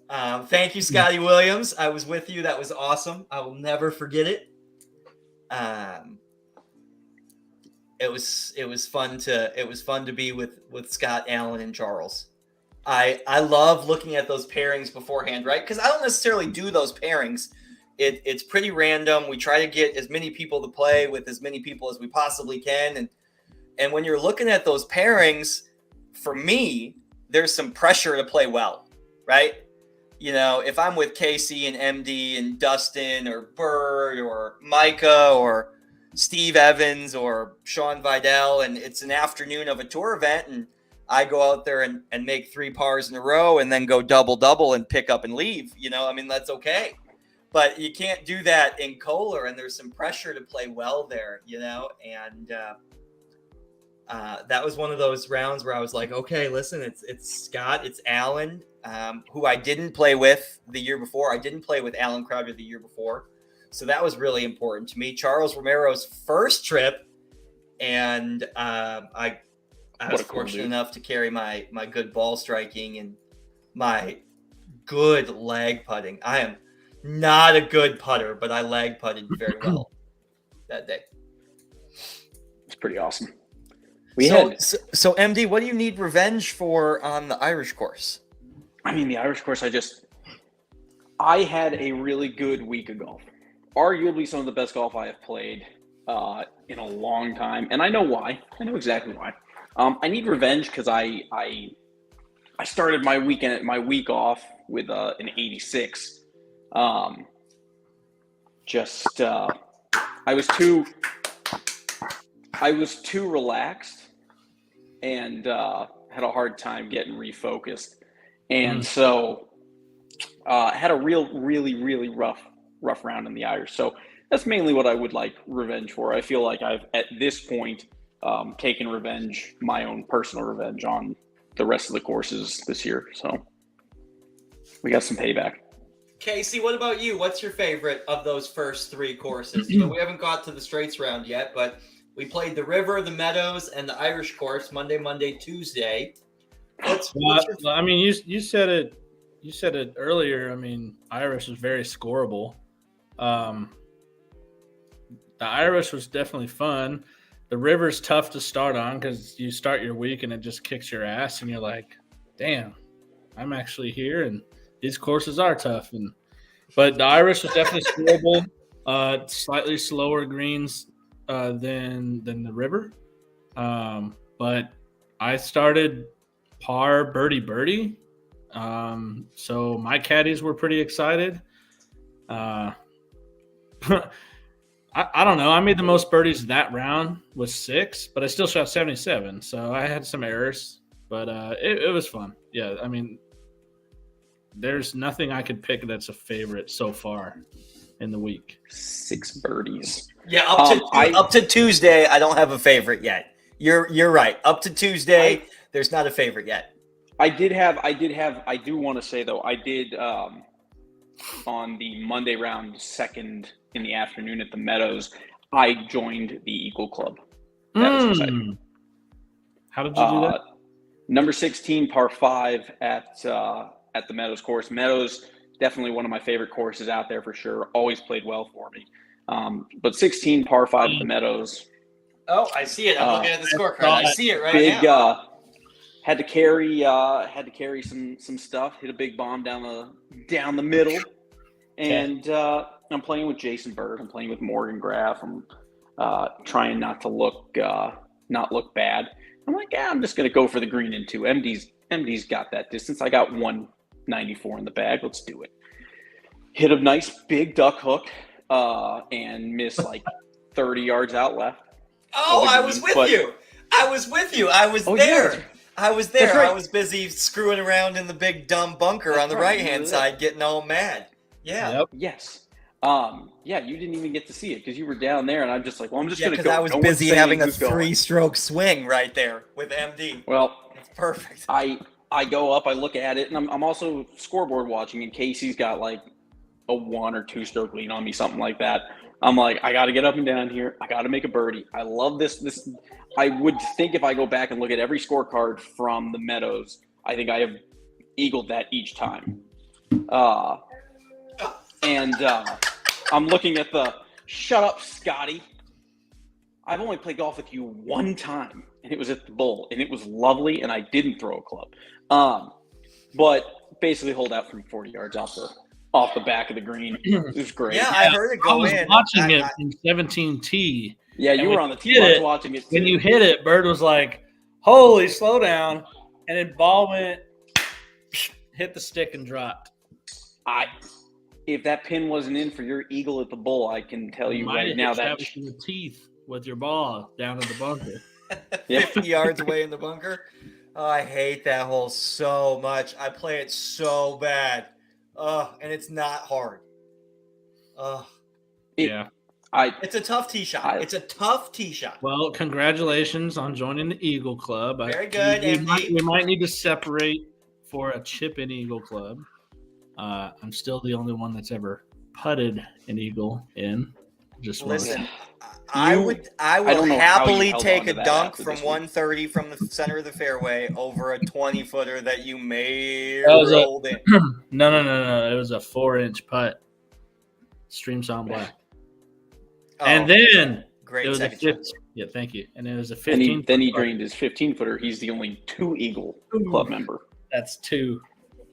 [SPEAKER 2] Thank you, Scotty Williams. I was with you. That was awesome. I will never forget it. It was fun to be with Scott, Allen, and Charles. I love looking at those pairings beforehand, right? Because I don't necessarily do those pairings. It's pretty random. We try to get as many people to play with as many people as we possibly can. And when you're looking at those pairings, for me, there's some pressure to play well, right? You know, if I'm with Casey and MD and Dustin or Bird or Micah or Steve Evans or Sean Vidal, and it's an afternoon of a tour event, and I go out there and make 3 pars in a row and then go double and pick up and leave. You know, I mean, that's okay. But you can't do that in Kohler, and there's some pressure to play well there, you know. And that was one of those rounds where I was like, okay, listen, it's Scott, it's Alan, who I didn't play with the year before. I didn't play with Alan Crowder the year before. So that was really important to me. Charles Romero's first trip, and I was fortunate enough to carry my good ball striking and my good lag putting. I am not a good putter, but I lag putted very well that day.
[SPEAKER 1] It's pretty awesome.
[SPEAKER 2] So MD, what do you need revenge for on the Irish course?
[SPEAKER 1] I mean, the Irish course, I had a really good week of golf. Arguably some of the best golf I have played in a long time. And I know why. I know exactly why. I need revenge because I started my week off with an 86. I was too relaxed and had a hard time getting refocused, and so had a really rough round in the Irish. So that's mainly what I would like revenge for. I feel like I've at this point taken revenge, my own personal revenge on the rest of the courses this year. So we got some payback.
[SPEAKER 2] Casey, what about you? What's your favorite of those first 3 courses? We haven't got to the straights round yet, but we played the River, the Meadows, and the Irish course Monday, Tuesday. What's your...
[SPEAKER 3] I mean, you said it. You said it earlier. I mean, Irish is very scoreable. The Irish was definitely fun. The River's tough to start on because you start your week and it just kicks your ass, and you're like, "Damn, I'm actually here." And these courses are tough. But the Irish was definitely scoreable. Slightly slower greens than the River. But I started par birdie. So my caddies were pretty excited. I don't know. I made the most birdies that round with 6, but I still shot 77. So I had some errors, but it was fun. Yeah, I mean, there's nothing I could pick that's a favorite so far in the week.
[SPEAKER 1] 6 birdies.
[SPEAKER 2] Yeah, up to Tuesday, I don't have a favorite yet. You're right. Up to Tuesday, there's not a favorite yet.
[SPEAKER 1] I do want to say though, I did on the Monday round, second in the afternoon at the Meadows, I joined the Eagle Club. That was exciting.
[SPEAKER 3] How did you do that?
[SPEAKER 1] Number 16, par 5 at the Meadows course. Meadows, definitely one of my favorite courses out there for sure. Always played well for me. But 16, par 5 at the Meadows.
[SPEAKER 2] Oh, I see it. I'm looking at the scorecard. I see it right now.
[SPEAKER 1] Had to carry some stuff. Hit a big bomb down the middle, and I'm playing with Jason Bird. I'm playing with Morgan Graff. I'm trying not to look bad. I'm like, I'm just gonna go for the green in 2. MD's got that distance. I got 194 in the bag. Let's do it. Hit a nice big duck hook, and miss like 30 yards out left.
[SPEAKER 2] Oh, I was with you. I was there.
[SPEAKER 1] Yeah.
[SPEAKER 2] I was there.
[SPEAKER 1] Right.
[SPEAKER 2] I was busy screwing around in the big dumb bunker on the right-hand side, getting all mad. Yeah.
[SPEAKER 3] Yep.
[SPEAKER 1] Yes. Yeah, you didn't even get to see it because you were down there, and I'm just like, well, I'm just going to go.
[SPEAKER 2] Because I was busy having a 3-stroke swing right there with MD.
[SPEAKER 1] Well,
[SPEAKER 2] it's perfect.
[SPEAKER 1] I go up, I look at it, and I'm also scoreboard watching, and Casey's got like a 1 or 2 stroke lead on me, something like that. I'm like, I got to get up and down here. I got to make a birdie. I love this. I would think if I go back and look at every scorecard from the Meadows, I think I have eagled that each time. I'm looking at the shut up, Scotty. I've only played golf with you 1 time, and it was at the Bull, and it was lovely, and I didn't throw a club. But basically hold out from 40 yards off the back of the green. It was great.
[SPEAKER 2] Yeah, I heard it go in.
[SPEAKER 3] I was watching it from 17T.
[SPEAKER 1] Yeah, you were on the tee box watching it too.
[SPEAKER 3] When you hit it, Bird was like, holy, slow down. And then ball went, hit the stick and dropped.
[SPEAKER 1] If that pin wasn't in for your eagle at the Bull, I can tell you right now that
[SPEAKER 3] your teeth with your ball down in the bunker.
[SPEAKER 2] 50 yards away in the bunker. Oh, I hate that hole so much. I play it so bad. And it's not hard.
[SPEAKER 3] Yeah.
[SPEAKER 2] It's a tough tee shot. It's a tough tee shot.
[SPEAKER 3] Well, congratulations on joining the Eagle Club.
[SPEAKER 2] Very good, MD.
[SPEAKER 3] We might need to separate for a chip in Eagle Club. I'm still the only one that's ever putted an Eagle in. Just
[SPEAKER 2] listen. I will happily take a dunk from 130 from the center of the fairway over a 20-footer that you may rolled in.
[SPEAKER 3] No. It was a 4-inch putt. Stream Sound Black.
[SPEAKER 2] Oh,
[SPEAKER 3] and then
[SPEAKER 2] great
[SPEAKER 3] it was
[SPEAKER 2] second
[SPEAKER 3] a 15. Yeah, thank you. And it was a 15.
[SPEAKER 1] Then he drained his 15-footer. He's the only 2 Eagle Club member.
[SPEAKER 3] That's 2.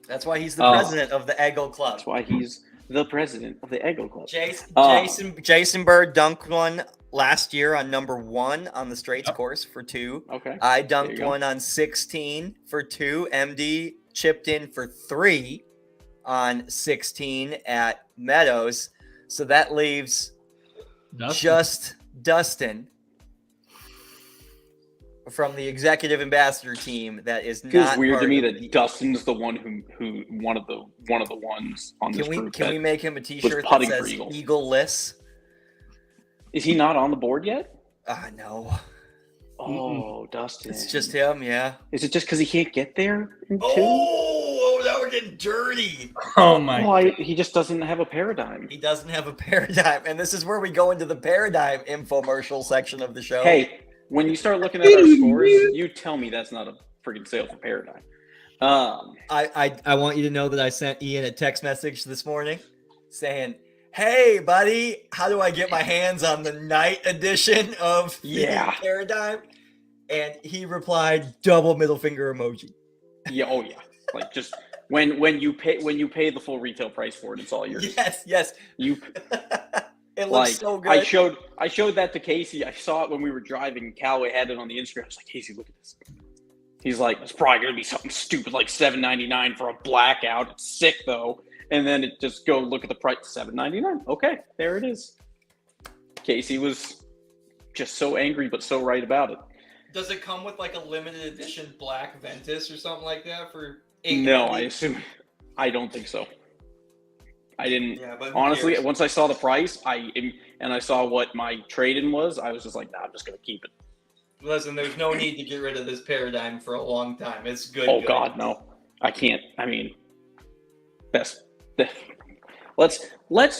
[SPEAKER 2] That's why he's the president of the Eagle Club.
[SPEAKER 1] That's why he's the president of the Eagle Club.
[SPEAKER 2] Jason Bird dunked one last year on number 1 on the straights course for 2.
[SPEAKER 1] Okay.
[SPEAKER 2] I dunked one on 16 for 2. MD chipped in for 3 on 16 at Meadows. So that leaves just Dustin from the executive ambassador team that is not.
[SPEAKER 1] Feels weird to me
[SPEAKER 2] part of
[SPEAKER 1] that
[SPEAKER 2] the-
[SPEAKER 1] Dustin's the one who one of the ones on this group.
[SPEAKER 2] Can we make him a T-shirt that
[SPEAKER 1] putting for
[SPEAKER 2] says
[SPEAKER 1] Eagle.
[SPEAKER 2] Eagle-less?
[SPEAKER 1] Is he not on the board yet?
[SPEAKER 2] No.
[SPEAKER 1] Oh, Dustin.
[SPEAKER 2] It's just him, yeah.
[SPEAKER 1] Is it just because he can't get there in 2?
[SPEAKER 2] Oh, now we're getting dirty.
[SPEAKER 3] Oh my!
[SPEAKER 1] Well, he just doesn't have a paradigm.
[SPEAKER 2] He doesn't have a paradigm, and this is where we go into the paradigm infomercial section of the show.
[SPEAKER 1] Hey, when you start looking at our scores, you tell me that's not a freaking sale for paradigm.
[SPEAKER 2] I want you to know that I sent Ian a text message this morning saying, "Hey, buddy, how do I get my hands on the night edition of the Paradigm?" And he replied, "Double middle finger emoji."
[SPEAKER 1] Yeah, oh yeah. Like just when you pay the full retail price for it, it's all yours.
[SPEAKER 2] Yes.
[SPEAKER 1] You
[SPEAKER 2] it looks
[SPEAKER 1] like
[SPEAKER 2] so good.
[SPEAKER 1] I showed that to Casey. I saw it when we were driving. Callaway had it on the Instagram. I was like, Casey, look at this. He's like, it's probably gonna be something stupid like $7.99 for a blackout. It's sick though. And then it just go look at the price, $7.99. Okay, there it is. Casey was just so angry but so right about it.
[SPEAKER 2] Does it come with like a limited edition black Ventus or something like that for
[SPEAKER 1] $8? No, I don't think so. I didn't.
[SPEAKER 2] Yeah, but
[SPEAKER 1] honestly, once I saw the price, I saw what my trade-in was, I was just like, nah, I'm just gonna keep it.
[SPEAKER 2] Listen, there's no need to get rid of this paradigm for a long time. It's good.
[SPEAKER 1] Oh God, no. I can't. I mean, let's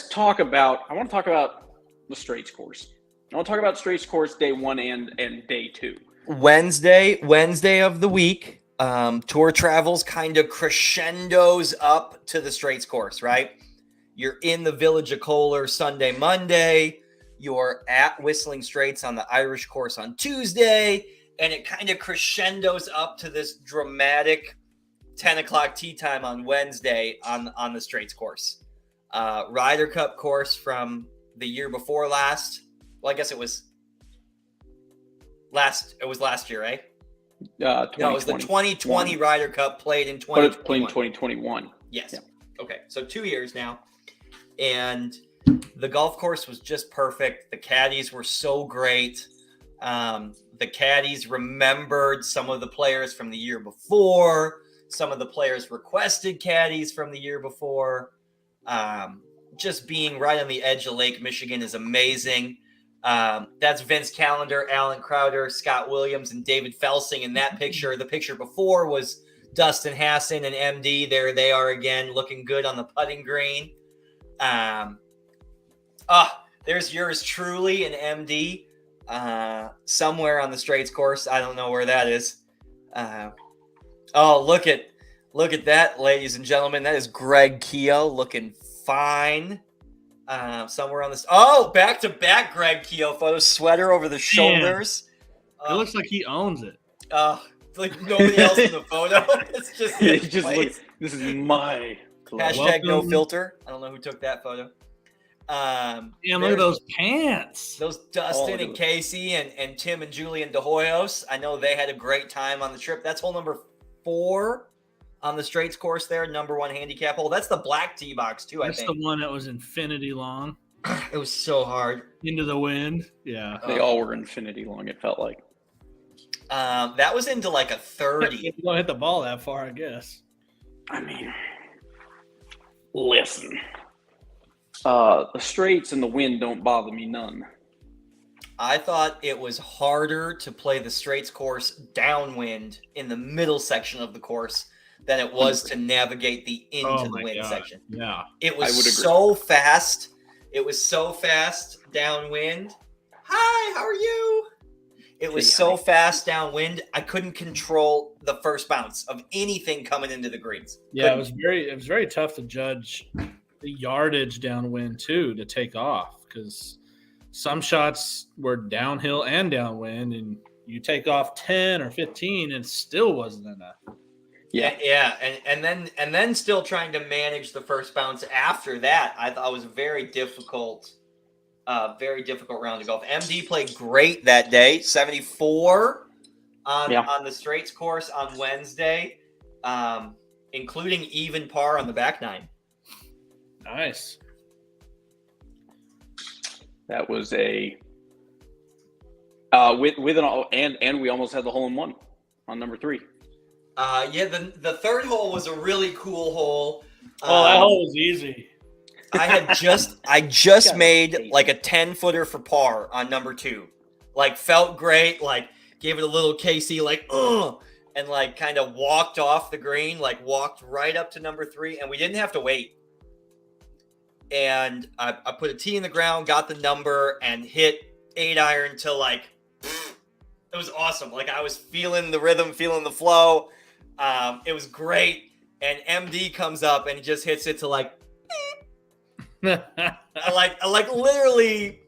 [SPEAKER 1] talk about. I want to talk about the straights course. I want to talk about straights course day 1 and day 2.
[SPEAKER 2] Wednesday of the week. Tour travels kind of crescendos up to the straights course, right? You're in the village of Kohler Sunday, Monday. You're at Whistling Straits on the Irish course on Tuesday. And it kind of crescendos up to this dramatic 10 o'clock tee time on Wednesday on the straights course. Ryder Cup course from the year before last. Well, I guess it was last year, right? No, it was the 2020 Ryder Cup played in 2021.
[SPEAKER 1] But it's played in 2021.
[SPEAKER 2] Yes. Yeah. Okay, so 2 years now. And the golf course was just perfect. The caddies were so great. The caddies remembered some of the players from the year before. Some of the players requested caddies from the year before. Just being right on the edge of Lake Michigan is amazing. That's Vince Callender, Alan Crowder, Scott Williams, and David Felsing in that picture. The picture before was Dustin Hassan and MD. There they are again, looking good on the putting green. There's yours truly and MD somewhere on the straights course. I don't know where that is. Look at that, ladies and gentlemen. That is Greg Keogh looking fine. Somewhere on this. Oh, back-to-back Greg Keogh photos. Sweater over the shoulders.
[SPEAKER 3] It looks like he owns it.
[SPEAKER 2] Like nobody else in the photo. It's just
[SPEAKER 1] he just looks. This is my club.
[SPEAKER 2] Hashtag no filter. I don't know who took that photo.
[SPEAKER 3] Damn, look at those pants.
[SPEAKER 2] Those Dustin and Casey and Tim and Julian De Hoyos. I know they had a great time on the trip. That's hole number 4 on the straights course there. Number 1 handicap hole. That's the black tee box too, I think.
[SPEAKER 3] That's the one that was infinity long.
[SPEAKER 2] It was so hard.
[SPEAKER 3] Into the wind. Yeah.
[SPEAKER 1] They all were infinity long, it felt like.
[SPEAKER 2] That was into like a 30.
[SPEAKER 3] You don't hit the ball that far, I guess.
[SPEAKER 1] I mean, listen. The straights and the wind don't bother me none.
[SPEAKER 2] I thought it was harder to play the straights course downwind in the middle section of the course than it was to navigate the into the wind section.
[SPEAKER 3] Yeah.
[SPEAKER 2] It was so fast. It was so fast downwind. Hi, how are you? It was so fast downwind. I couldn't control the first bounce of anything coming into the greens.
[SPEAKER 3] Yeah, it was very tough to judge the yardage downwind too to take off, because some shots were downhill and downwind, and you take off 10 or 15 and it still wasn't enough.
[SPEAKER 2] Yeah, and then still trying to manage the first bounce after that, I thought it was a very difficult round of golf. MD played great that day, 74 on the straights course on Wednesday, including even par on the back nine.
[SPEAKER 1] Nice. That was a With and we almost had the hole in one on number 3.
[SPEAKER 2] The third hole was a really cool hole.
[SPEAKER 3] That hole was easy.
[SPEAKER 2] I just made like a 10-footer for par on number 2. Like, felt great. Like, gave it a little KC, like, and like kind of walked off the green, like walked right up to number 3, and we didn't have to wait. And I put a tee in the ground, got the number, and hit 8-iron till like it was awesome. Like, I was feeling the rhythm, feeling the flow. It was great. And MD comes up and he just hits it to like I like literally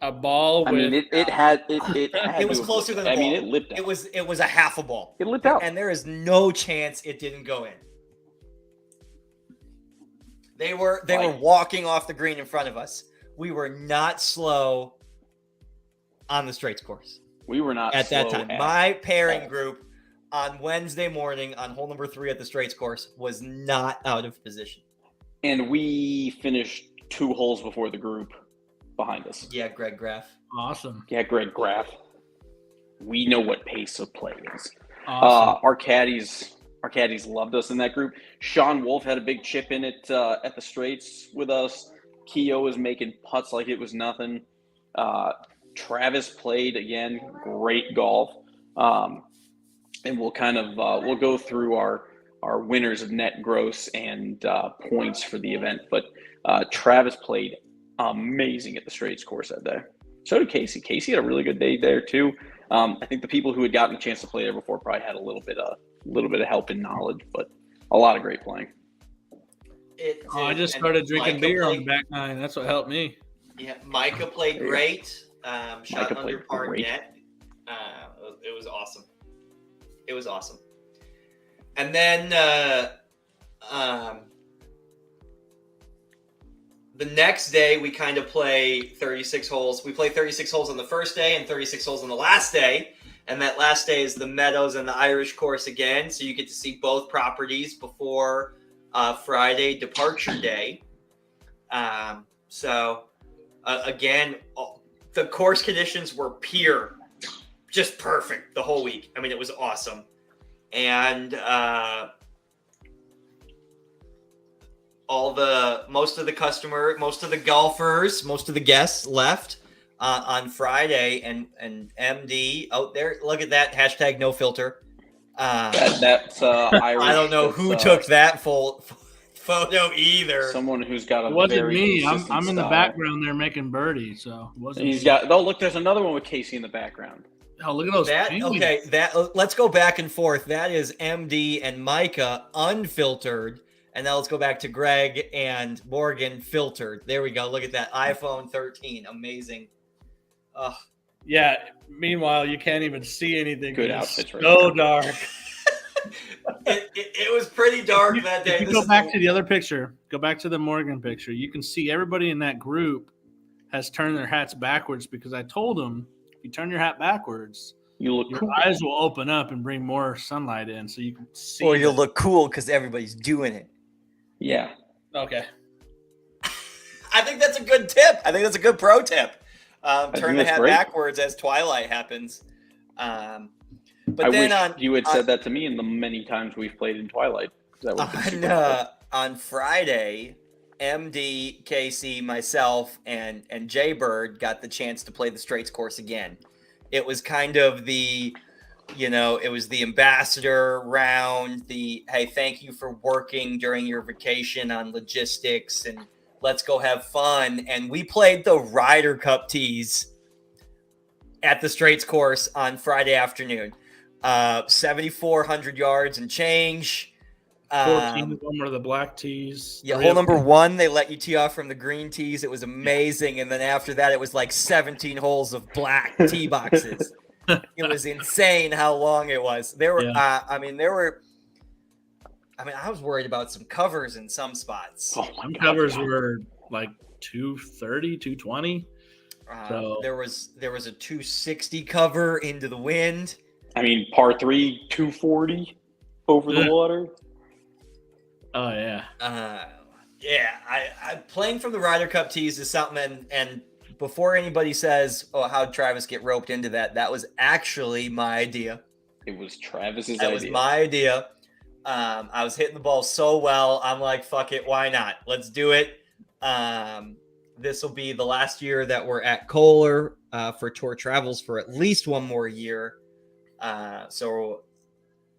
[SPEAKER 3] a ball.
[SPEAKER 1] I mean, it had it
[SPEAKER 2] was closer than a ball.
[SPEAKER 1] I mean, it lipped out.
[SPEAKER 2] It was a half a ball.
[SPEAKER 1] It lipped out,
[SPEAKER 2] and there is no chance it didn't go in. They were walking off the green in front of us. We were not slow on the straights course.
[SPEAKER 1] We were not
[SPEAKER 2] at that time. My pairing
[SPEAKER 1] all.
[SPEAKER 2] group on Wednesday morning on hole number 3 at the straights course was not out of position.
[SPEAKER 1] And we finished 2 holes before the group behind us.
[SPEAKER 2] Yeah, Greg Graff.
[SPEAKER 3] Awesome.
[SPEAKER 1] Yeah, Greg Graff. We know what pace of play is.
[SPEAKER 3] Awesome.
[SPEAKER 1] Our caddies loved us in that group. Sean Wolf had a big chip in it at the straights with us. Keogh was making putts like it was nothing. Travis played again, great golf. And we'll kind of we'll go through our winners of net gross and points for the event. But Travis played amazing at the straights course that day. So did Casey. Casey had a really good day there too. I think the people who had gotten a chance to play there before probably had a little bit of help and knowledge, but a lot of great playing.
[SPEAKER 3] I just started drinking beer on the back nine. That's what helped me.
[SPEAKER 2] Yeah, Micah played great. Shot
[SPEAKER 1] Micah
[SPEAKER 2] under par
[SPEAKER 1] great.
[SPEAKER 2] net. It was awesome. It was awesome. And then the next day we kind of play 36 holes. We play 36 holes on the first day and 36 holes on the last day. And that last day is the Meadows and the Irish course again. So you get to see both properties before Friday departure day. Again, the course conditions were pure, just perfect the whole week. I mean, it was awesome. And most of the golfers, most of the guests left on Friday, and MD out there. Look at that hashtag no filter.
[SPEAKER 1] That's Irish.
[SPEAKER 2] I don't know who took that full photo either.
[SPEAKER 1] Someone who's got a
[SPEAKER 3] It wasn't
[SPEAKER 1] very
[SPEAKER 3] me. I'm
[SPEAKER 1] consistent
[SPEAKER 3] in the
[SPEAKER 1] style.
[SPEAKER 3] background there making birdie, so it wasn't.
[SPEAKER 1] He's
[SPEAKER 3] me.
[SPEAKER 1] got. Oh, look, there's another one with Casey in the background.
[SPEAKER 3] Oh, look at those.
[SPEAKER 2] Let's go back and forth. That is MD and Micah unfiltered. And now let's go back to Greg and Morgan filtered. There we go. Look at that iPhone 13. Amazing. Oh.
[SPEAKER 3] Yeah. Meanwhile, you can't even see anything.
[SPEAKER 1] Good
[SPEAKER 3] It's
[SPEAKER 1] outfits right
[SPEAKER 3] so
[SPEAKER 1] now.
[SPEAKER 3] dark.
[SPEAKER 2] It was pretty dark that day.
[SPEAKER 3] If you go back to the other picture. Go back to the Morgan picture. You can see everybody in that group has turned their hats backwards because I told them, if you turn your hat backwards,
[SPEAKER 1] You look
[SPEAKER 3] your
[SPEAKER 1] cool.
[SPEAKER 3] eyes will open up and bring more sunlight in, so you can see.
[SPEAKER 2] Or you'll look cool because everybody's doing it.
[SPEAKER 1] Yeah.
[SPEAKER 3] Okay.
[SPEAKER 2] I think that's a good tip. I think that's a good pro tip. Turn the hat
[SPEAKER 1] great.
[SPEAKER 2] backwards as twilight happens. But
[SPEAKER 1] I
[SPEAKER 2] then
[SPEAKER 1] wish you had said that to me in the many times we've played in Twilight. That would have been super helpful.
[SPEAKER 2] on Friday, MD, Casey, myself, and Jay Bird got the chance to play the straights course again. It was kind of the ambassador round, hey, thank you for working during your vacation on logistics and let's go have fun. And we played the Ryder Cup tees at the straights course on Friday afternoon. 7,400 yards and change.
[SPEAKER 3] 14 of them are the black tees.
[SPEAKER 2] Yeah, hole number 1, they let you tee off from the green tees. It was amazing. And then after that, it was like 17 holes of black tee boxes. It was insane how long it was. I was worried about some covers in some spots.
[SPEAKER 1] Oh my
[SPEAKER 3] Some
[SPEAKER 1] God,
[SPEAKER 3] covers
[SPEAKER 1] yeah.
[SPEAKER 3] were like 230, 220. So
[SPEAKER 2] There was a 260 cover into the wind.
[SPEAKER 1] I mean, par 3, 240 over the water.
[SPEAKER 3] oh yeah.
[SPEAKER 2] I playing from the Ryder Cup tees is something, and before anybody says, "Oh, how'd Travis get roped into that?" That was actually my idea.
[SPEAKER 1] It was Travis's
[SPEAKER 2] idea. That was my idea. I was hitting the ball so well. I'm like, fuck it. Why not? Let's do it. This will be the last year that we're at Kohler for Tour Travels for at least one more year. So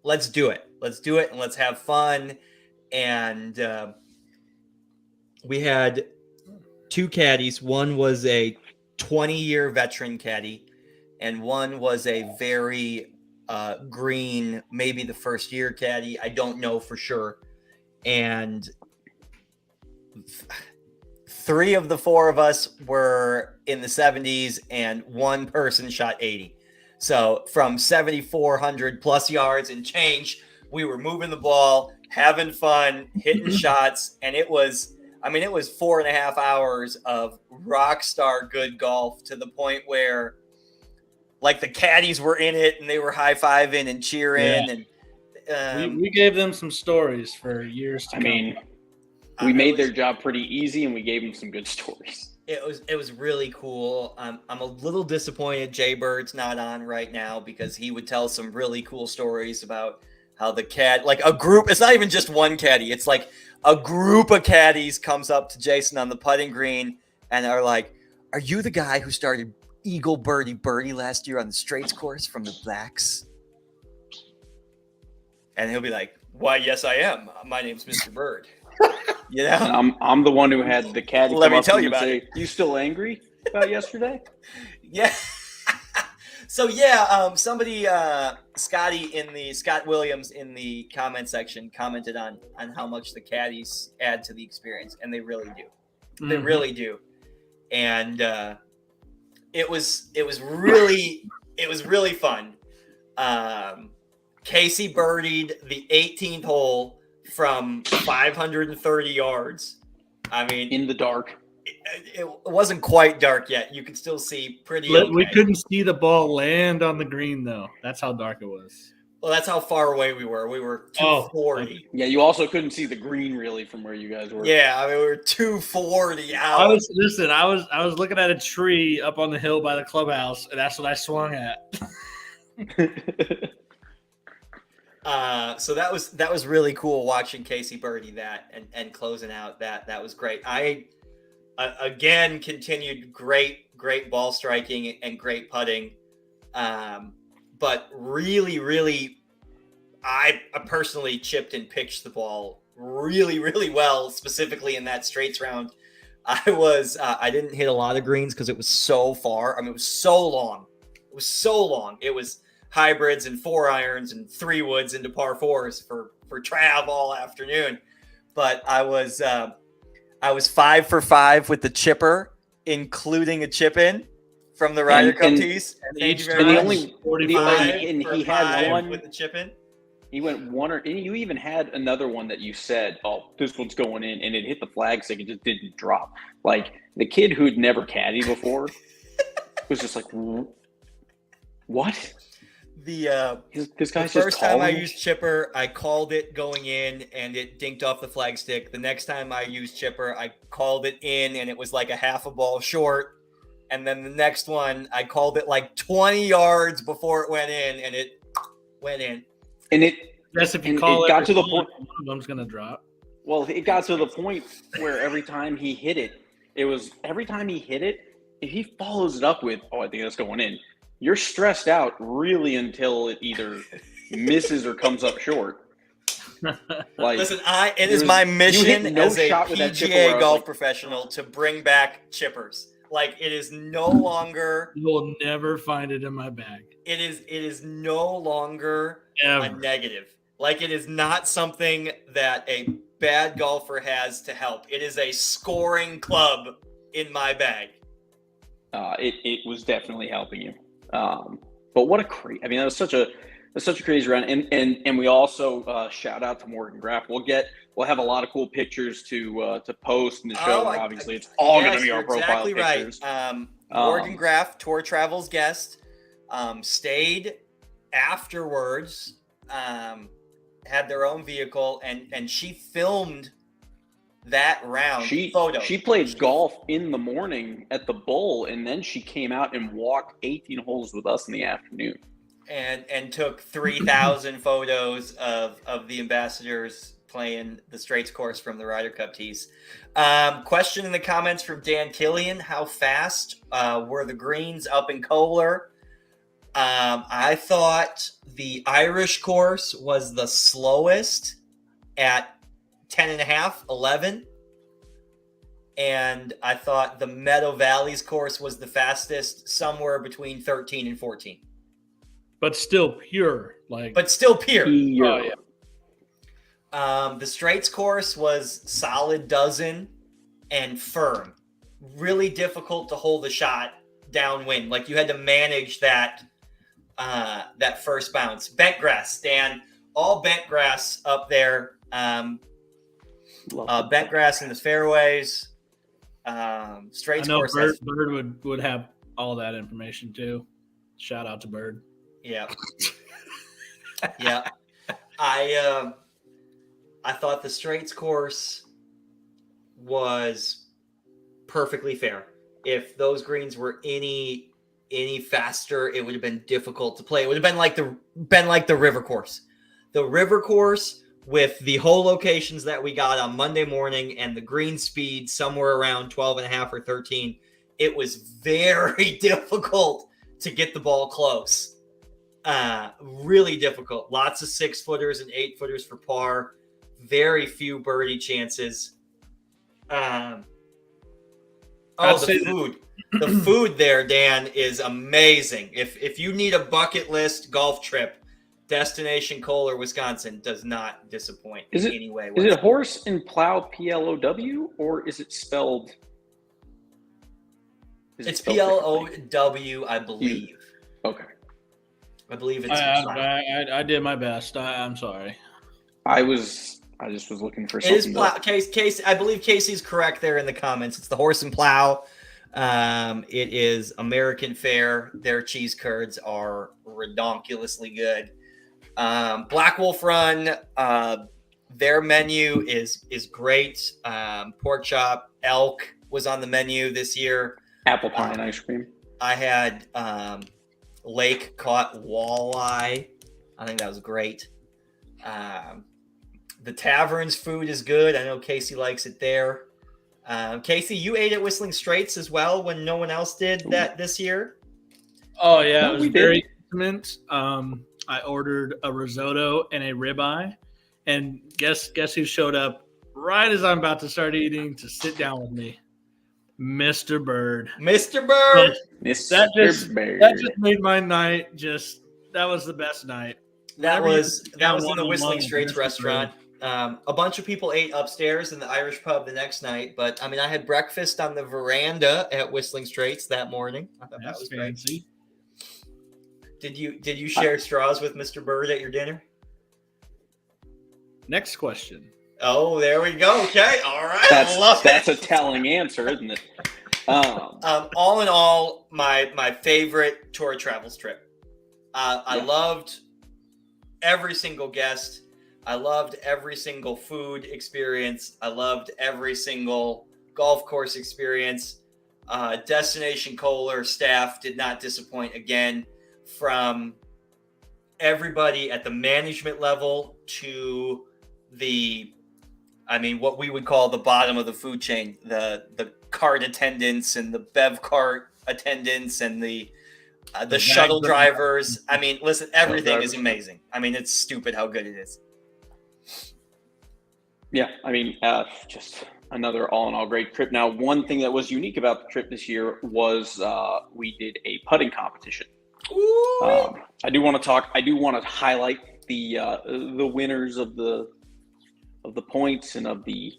[SPEAKER 2] let's do it. Let's do it and let's have fun. And we had 2 caddies. One was a 20-year veteran caddy, and one was a very green, maybe the first year caddy. I don't know for sure. And 3 of the 4 of us were in the 70s, and 1 person shot 80. So from 7,400 plus yards and change, we were moving the ball, having fun, hitting shots, and it was 4.5 hours of rock star good golf, to the point where like the caddies were in it and they were high-fiving and cheering.
[SPEAKER 3] Yeah. And we gave them some stories for years to come.
[SPEAKER 1] We made their job pretty easy, and we gave them some good stories.
[SPEAKER 2] It was really cool. I'm a little disappointed Jay Bird's not on right now, because he would tell some really cool stories about how the like a group, it's not even just one caddy, it's like a group of caddies comes up to Jason on the putting green and are like, "Are you the guy who started eagle birdie last year on the straights course from the Blacks?" And he'll be like, "Why, yes, I am. My name's Mr. Bird." You know,
[SPEAKER 1] I'm the one who had the caddy.
[SPEAKER 2] Let me tell you about it.
[SPEAKER 1] You still angry about yesterday?
[SPEAKER 2] Yeah. So yeah, somebody, Scott Williams in the comment section commented on how much the caddies add to the experience, and they really do. Mm-hmm. They really do. And it was really fun. Casey birdied the 18th hole from 530 yards. I mean,
[SPEAKER 1] in the dark.
[SPEAKER 2] It wasn't quite dark yet. You could still see pretty okay.
[SPEAKER 3] We couldn't see the ball land on the green, though. That's how dark it was.
[SPEAKER 2] Well, that's how far away we were. We were 240.
[SPEAKER 1] Yeah, you also couldn't see the green really from where you guys were.
[SPEAKER 2] Yeah, I mean, we were 240 out.
[SPEAKER 3] I was looking at a tree up on the hill by the clubhouse, and that's what I swung at.
[SPEAKER 2] So that was really cool watching Casey birdie that and closing out that. That was great. I again continued great ball striking and great putting, but really I personally chipped and pitched the ball really well, specifically in that straights round. I didn't hit a lot of greens because it was so far. I mean, it was so long. It was hybrids and 4 irons and 3 woods into par 4s for trav all afternoon. But I was 5 for 5 with the chipper, including a chip in from the Ryder Cup tees.
[SPEAKER 1] He had one
[SPEAKER 2] with the chip in.
[SPEAKER 1] He went one, and you even had another one that you said, "Oh, this one's going in," and it hit the flag stick. It just didn't drop. Like the kid who'd never caddied before was just like, "What?"
[SPEAKER 2] This guy's the first time I used chipper, I called it going in and it dinked off the flag stick. The next time I used chipper, I called it in and it was like a half a ball short. And then the next one, I called it like 20 yards before it went in, and it went in.
[SPEAKER 1] And
[SPEAKER 3] if you call it, got to the point one of them's gonna drop.
[SPEAKER 1] Well, it got to the point where every time he hit it, if he follows it up with, "Oh, I think that's going in," you're stressed out really until it either misses or comes up short. Like,
[SPEAKER 2] listen, it is my mission as a PGA golf professional to bring back chippers. Like, it is no longer.
[SPEAKER 3] You will never find it in my bag.
[SPEAKER 2] It is no longer a negative. Like, it is not something that a bad golfer has to help. It is a scoring club in my bag.
[SPEAKER 1] It was definitely helping you. But what a crazy! I mean, that was such a crazy run. And we also shout out to Morgan Graff. We'll have a lot of cool pictures to post in the show. Obviously, it's all going to be our profile pictures.
[SPEAKER 2] Right. Morgan Graff, Tour Travels guest, stayed afterwards. Had their own vehicle, and she filmed that round.
[SPEAKER 1] She played golf in the morning at the Bowl, and then she came out and walked 18 holes with us in the afternoon.
[SPEAKER 2] And took 3,000 photos of the ambassadors playing the straights course from the Ryder Cup tees. Question in the comments from Dan Killian: how fast were the greens up in Kohler? I thought the Irish course was the slowest at 10.5, 11. And I thought the Meadow Valleys course was the fastest, somewhere between 13 and 14.
[SPEAKER 3] But still pure.
[SPEAKER 2] But still pure.
[SPEAKER 3] Oh, yeah.
[SPEAKER 2] The straights course was solid dozen and firm. Really difficult to hold the shot downwind. Like, you had to manage that first bounce. Bent grass, Dan. All bent grass up there. Bent grass in the fairways. Straights course.
[SPEAKER 3] Bird would have all that information too. Shout out to Bird.
[SPEAKER 2] Yeah. Yeah. I thought the straights course was perfectly fair. If those greens were any faster, it would have been difficult to play. It would have been like the river course. The river course with the hole locations that we got on Monday morning and the green speed somewhere around 12.5 or 13, it was very difficult to get the ball close. Really difficult. Lots of 6-footers and 8-footers for par. Very few birdie chances. The food. The food there, Dan, is amazing. If you need a bucket list golf trip, Destination Kohler, Wisconsin does not disappoint in any way.
[SPEAKER 1] Is it horse and plow PLOW, or is it spelled?
[SPEAKER 2] It's PLOW, I believe.
[SPEAKER 1] Okay.
[SPEAKER 2] I believe it's.
[SPEAKER 3] I did my best. I'm sorry.
[SPEAKER 1] I just was looking for something.
[SPEAKER 2] It is plow. Casey, I believe Casey's correct there in the comments. It's the horse and plow. It is American fare. Their cheese curds are redonkulously good. Black Wolf Run, their menu is great. Pork chop, elk was on the menu this year.
[SPEAKER 1] Apple pie and ice cream.
[SPEAKER 2] I had lake caught walleye. I think that was great. The tavern's food is good. I know Casey likes it there. Casey, you ate at Whistling Straits as well when no one else did that this year?
[SPEAKER 3] Oh, yeah. It was very intimate. I ordered a risotto and a ribeye. And guess who showed up right as I'm about to start eating to sit down with me? Mr. Bird.
[SPEAKER 2] Mr. Bird.
[SPEAKER 3] That just made my night. That was the best night.
[SPEAKER 2] That was in the Whistling Straits restaurant. A bunch of people ate upstairs in the Irish pub the next night, but I mean, I had breakfast on the veranda at Whistling Straits that morning. I thought that was fancy. Did you share straws with Mr. Bird at your dinner?
[SPEAKER 3] Next question.
[SPEAKER 2] Oh, there we go. Okay, all right.
[SPEAKER 1] That's a telling answer, isn't it?
[SPEAKER 2] All in all, my favorite tour travels trip. I loved every single guest. I loved every single food experience. I loved every single golf course experience. Destination Kohler staff did not disappoint again, from everybody at the management level to what we would call the bottom of the food chain, the cart attendants and the bev cart attendants and the shuttle drivers. I mean, listen, everything is amazing. I mean, it's stupid how good it is.
[SPEAKER 1] Yeah, I mean, just another all-in-all great trip. Now, one thing that was unique about the trip this year was we did a putting competition. I do want to highlight the winners of the points and of the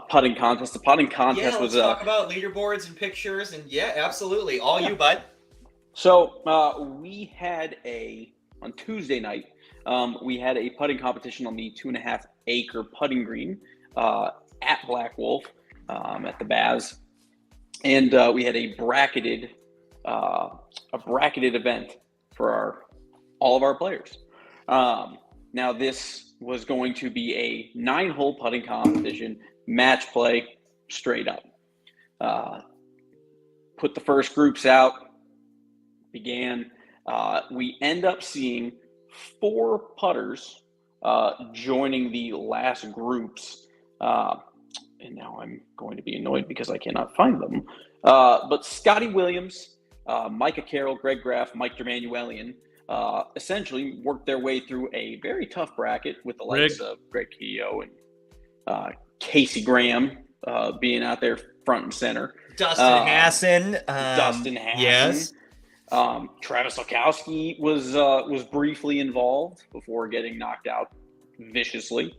[SPEAKER 1] putting contest. The putting contest was
[SPEAKER 2] talk about leaderboards and pictures, and yeah, absolutely, all you, bud.
[SPEAKER 1] So we had on Tuesday night. We had a putting competition on the 2.5-acre putting green at Black Wolf at the Baz, and we had a bracketed event for all of our players. Now this was going to be a 9-hole putting competition match play straight up. Put the first groups out, began. We end up seeing 4 putters joining the last groups. And now I'm going to be annoyed because I cannot find them. But Scotty Williams, Micah Carroll, Greg Graff, Mike Dermanuelian essentially worked their way through a very tough bracket with the likes of Greg Keogh and Casey Graham being out there front and center.
[SPEAKER 2] Dustin Hassan.
[SPEAKER 1] Yes. Travis Olkowski was briefly involved before getting knocked out viciously.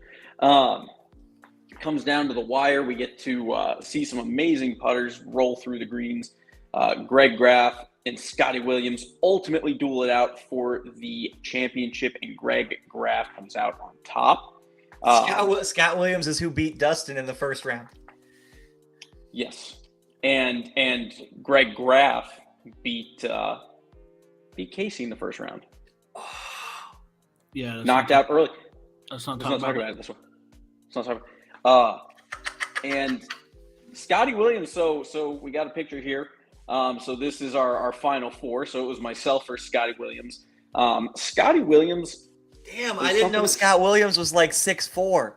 [SPEAKER 1] Comes down to the wire. We get to see some amazing putters roll through the greens. Greg Graff and Scotty Williams ultimately duel it out for the championship, and Greg Graff comes out on top.
[SPEAKER 2] Scott Williams is who beat Dustin in the first round.
[SPEAKER 1] Yes, and Greg Graff beat Casey in the first round.
[SPEAKER 3] Yeah,
[SPEAKER 1] knocked out early.
[SPEAKER 3] Let's not
[SPEAKER 1] talk
[SPEAKER 3] talk
[SPEAKER 1] about it this one. Let's not talk. And Scotty Williams. So we got a picture here. So this is our final 4. So it was myself versus Scotty Williams. Scotty Williams.
[SPEAKER 2] Damn, I didn't know Scott Williams was like 6'4".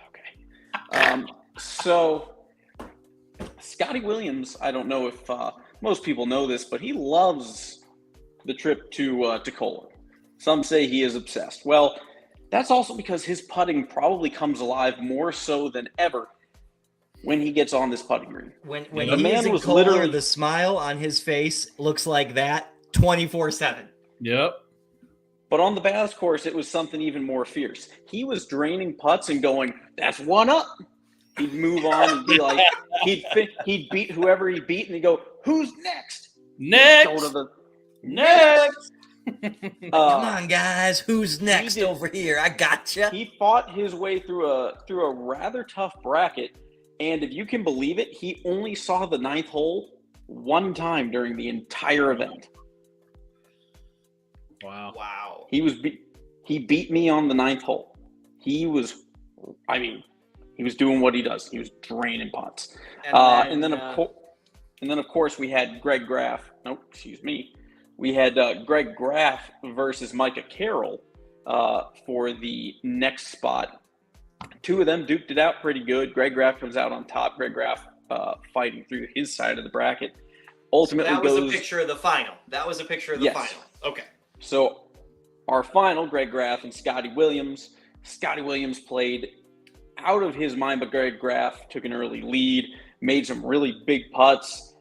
[SPEAKER 1] Okay. So Scotty Williams, I don't know if most people know this, but he loves the trip to Kohler. Some say he is obsessed. Well, that's also because his putting probably comes alive more so than ever when he gets on this putting green.
[SPEAKER 2] When he is in Kohler, the smile on his face looks like that 24/7.
[SPEAKER 3] Yep.
[SPEAKER 1] But on the Bass course, it was something even more fierce. He was draining putts and going, "That's one up." He'd move on and be like, he'd beat whoever he beat, and he'd go, "Who's next?"
[SPEAKER 3] Next.
[SPEAKER 1] Next.
[SPEAKER 2] Come on, guys. Who's next over here? I gotcha.
[SPEAKER 1] He fought his way through a rather tough bracket, and if you can believe it, he only saw the 9th hole one time during the entire event.
[SPEAKER 3] Wow.
[SPEAKER 1] He beat me on the 9th hole. He was doing what he does. He was draining putts. And then of course we had Greg Graff. We had Greg Graff versus Micah Carroll for the next spot. 2 of them duked it out pretty good. Greg Graff comes out on top. Greg Graff fighting through his side of the bracket. Ultimately,
[SPEAKER 2] that was a picture of the final. Final. Okay.
[SPEAKER 1] So our final, Greg Graff and Scotty Williams. Scotty Williams played out of his mind, but Greg Graff took an early lead, made some really big putts.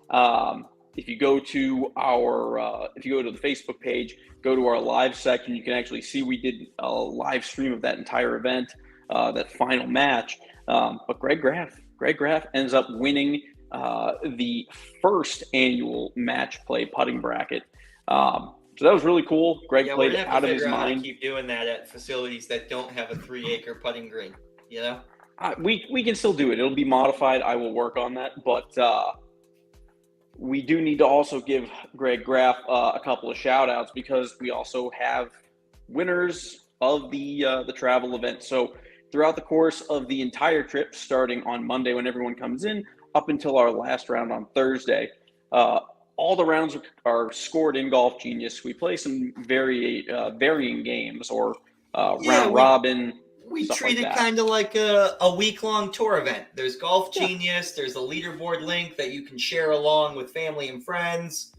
[SPEAKER 1] If you go to the Facebook page, go to our live section, you can actually see we did a live stream of that entire event, that final match. But Greg Graff ends up winning the first annual match play putting bracket. So that was really cool. Greg played out of his mind.
[SPEAKER 2] Keep doing that at facilities that don't have a 3-acre putting green. You know,
[SPEAKER 1] we can still do it. It'll be modified. I will work on that, but we do need to also give Greg Graff a couple of shout outs because we also have winners of the travel event. So throughout the course of the entire trip, starting on Monday when everyone comes in, up until our last round on Thursday, all the rounds are scored in Golf Genius. We play some varying games or round robin.
[SPEAKER 2] We treat it kind of like a week-long tour event. There's Golf Genius. There's a leaderboard link that you can share along with family and friends.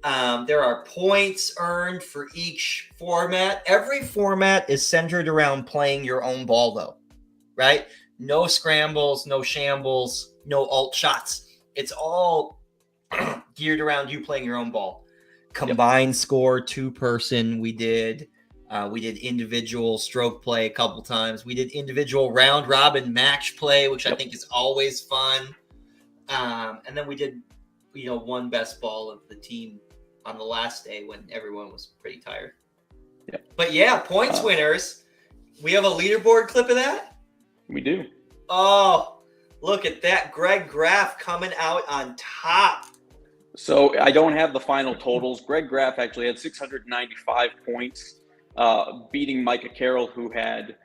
[SPEAKER 2] There are points earned for each format. Every format is centered around playing your own ball, though, right? No scrambles, no shambles, no alt shots. It's all geared around you playing your own ball. Combined score, 2-person. We did individual stroke play a couple times. We did individual round robin match play, which I think is always fun. And then we did, one best ball of the team on the last day when everyone was pretty tired. But points winners. We have a leaderboard clip of that.
[SPEAKER 1] We do.
[SPEAKER 2] Oh, look at that. Greg Graff coming out on top.
[SPEAKER 1] So I don't have the final totals. Greg Graff actually had 695 points, beating Micah Carroll, who had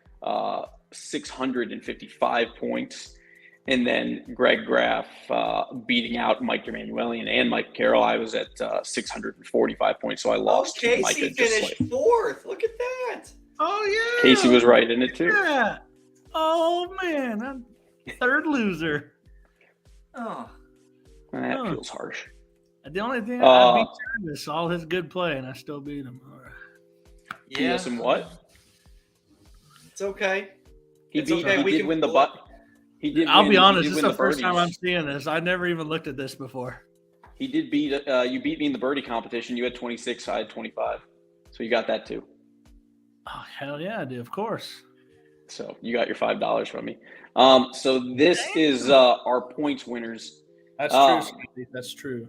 [SPEAKER 1] 655 points. And then Greg Graff beating out Mike Emanuelian and Mike Carroll. I was at 645 points, so I lost to
[SPEAKER 2] Casey
[SPEAKER 1] Micah.
[SPEAKER 2] finished fourth. Look at that.
[SPEAKER 3] Oh yeah.
[SPEAKER 1] Casey was right in it too.
[SPEAKER 3] Yeah. Oh man, I'm third loser.
[SPEAKER 2] Oh,
[SPEAKER 1] That feels harsh.
[SPEAKER 3] The only thing I beat Travis, all his good play, and I still beat him. All right.
[SPEAKER 1] Yeah. Yes, and what?
[SPEAKER 2] It's okay.
[SPEAKER 1] He did win the butt.
[SPEAKER 3] I'll be honest, this is the first time I'm seeing this. I never even looked at this before.
[SPEAKER 1] He did beat you beat me in the birdie competition. You had 26, I had 25. So you got that too.
[SPEAKER 3] Oh, hell yeah, I do, of course.
[SPEAKER 1] So you got your $5 from me. So this is our points winners.
[SPEAKER 3] That's true, Steve. That's true.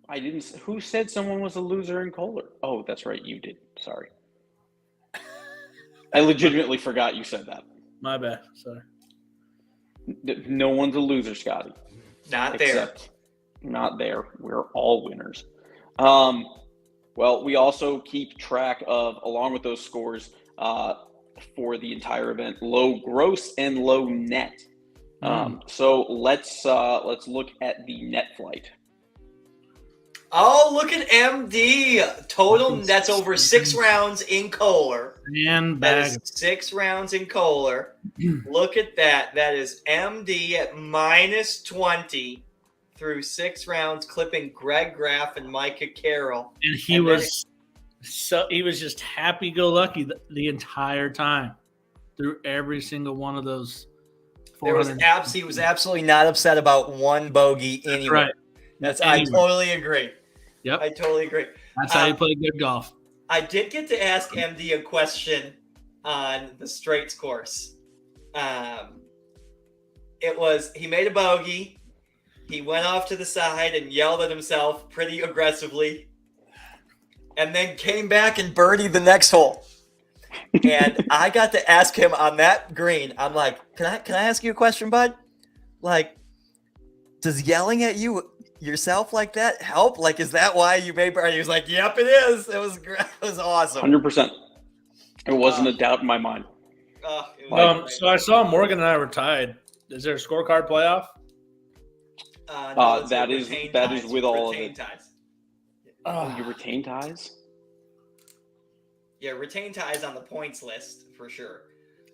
[SPEAKER 1] I didn't. Who said someone was a loser in Kohler? Oh, that's right. You did. Sorry. I legitimately forgot you said that.
[SPEAKER 3] My bad. Sorry.
[SPEAKER 1] No one's a loser, Scotty.
[SPEAKER 2] Not there.
[SPEAKER 1] Not there. We're all winners. Well, we also keep track of, along with those scores for the entire event, low gross and low net. So let's look at the net flight.
[SPEAKER 2] Oh, look at MD. Total, that's over 6 rounds in Kohler. That is 6 rounds in Kohler. Look at that. That is MD at -20 through 6 rounds, clipping Greg Graff and Micah Carroll.
[SPEAKER 3] And he was just happy-go-lucky the entire time through every single one of those.
[SPEAKER 2] He was absolutely not upset about one bogey anyway.
[SPEAKER 3] Right.
[SPEAKER 2] I totally agree.
[SPEAKER 3] Yep.
[SPEAKER 2] I totally agree.
[SPEAKER 3] That's how you play good golf.
[SPEAKER 2] I did get to ask MD a question on the straights course. He made a bogey. He went off to the side and yelled at himself pretty aggressively, and then came back and birdied the next hole. And I got to ask him on that green. I'm like, can I ask you a question, bud? Like, does yelling at yourself like that help? Like, is that why you made birdie? He was like, yep, it is. It was awesome.
[SPEAKER 1] 100%. It wasn't a doubt in my mind.
[SPEAKER 3] So I saw Morgan and I were tied. Is there a scorecard playoff?
[SPEAKER 2] No,
[SPEAKER 1] that is with all of it.
[SPEAKER 2] Ties.
[SPEAKER 1] Oh, you retain ties?
[SPEAKER 2] Yeah, retain ties on the points list for sure.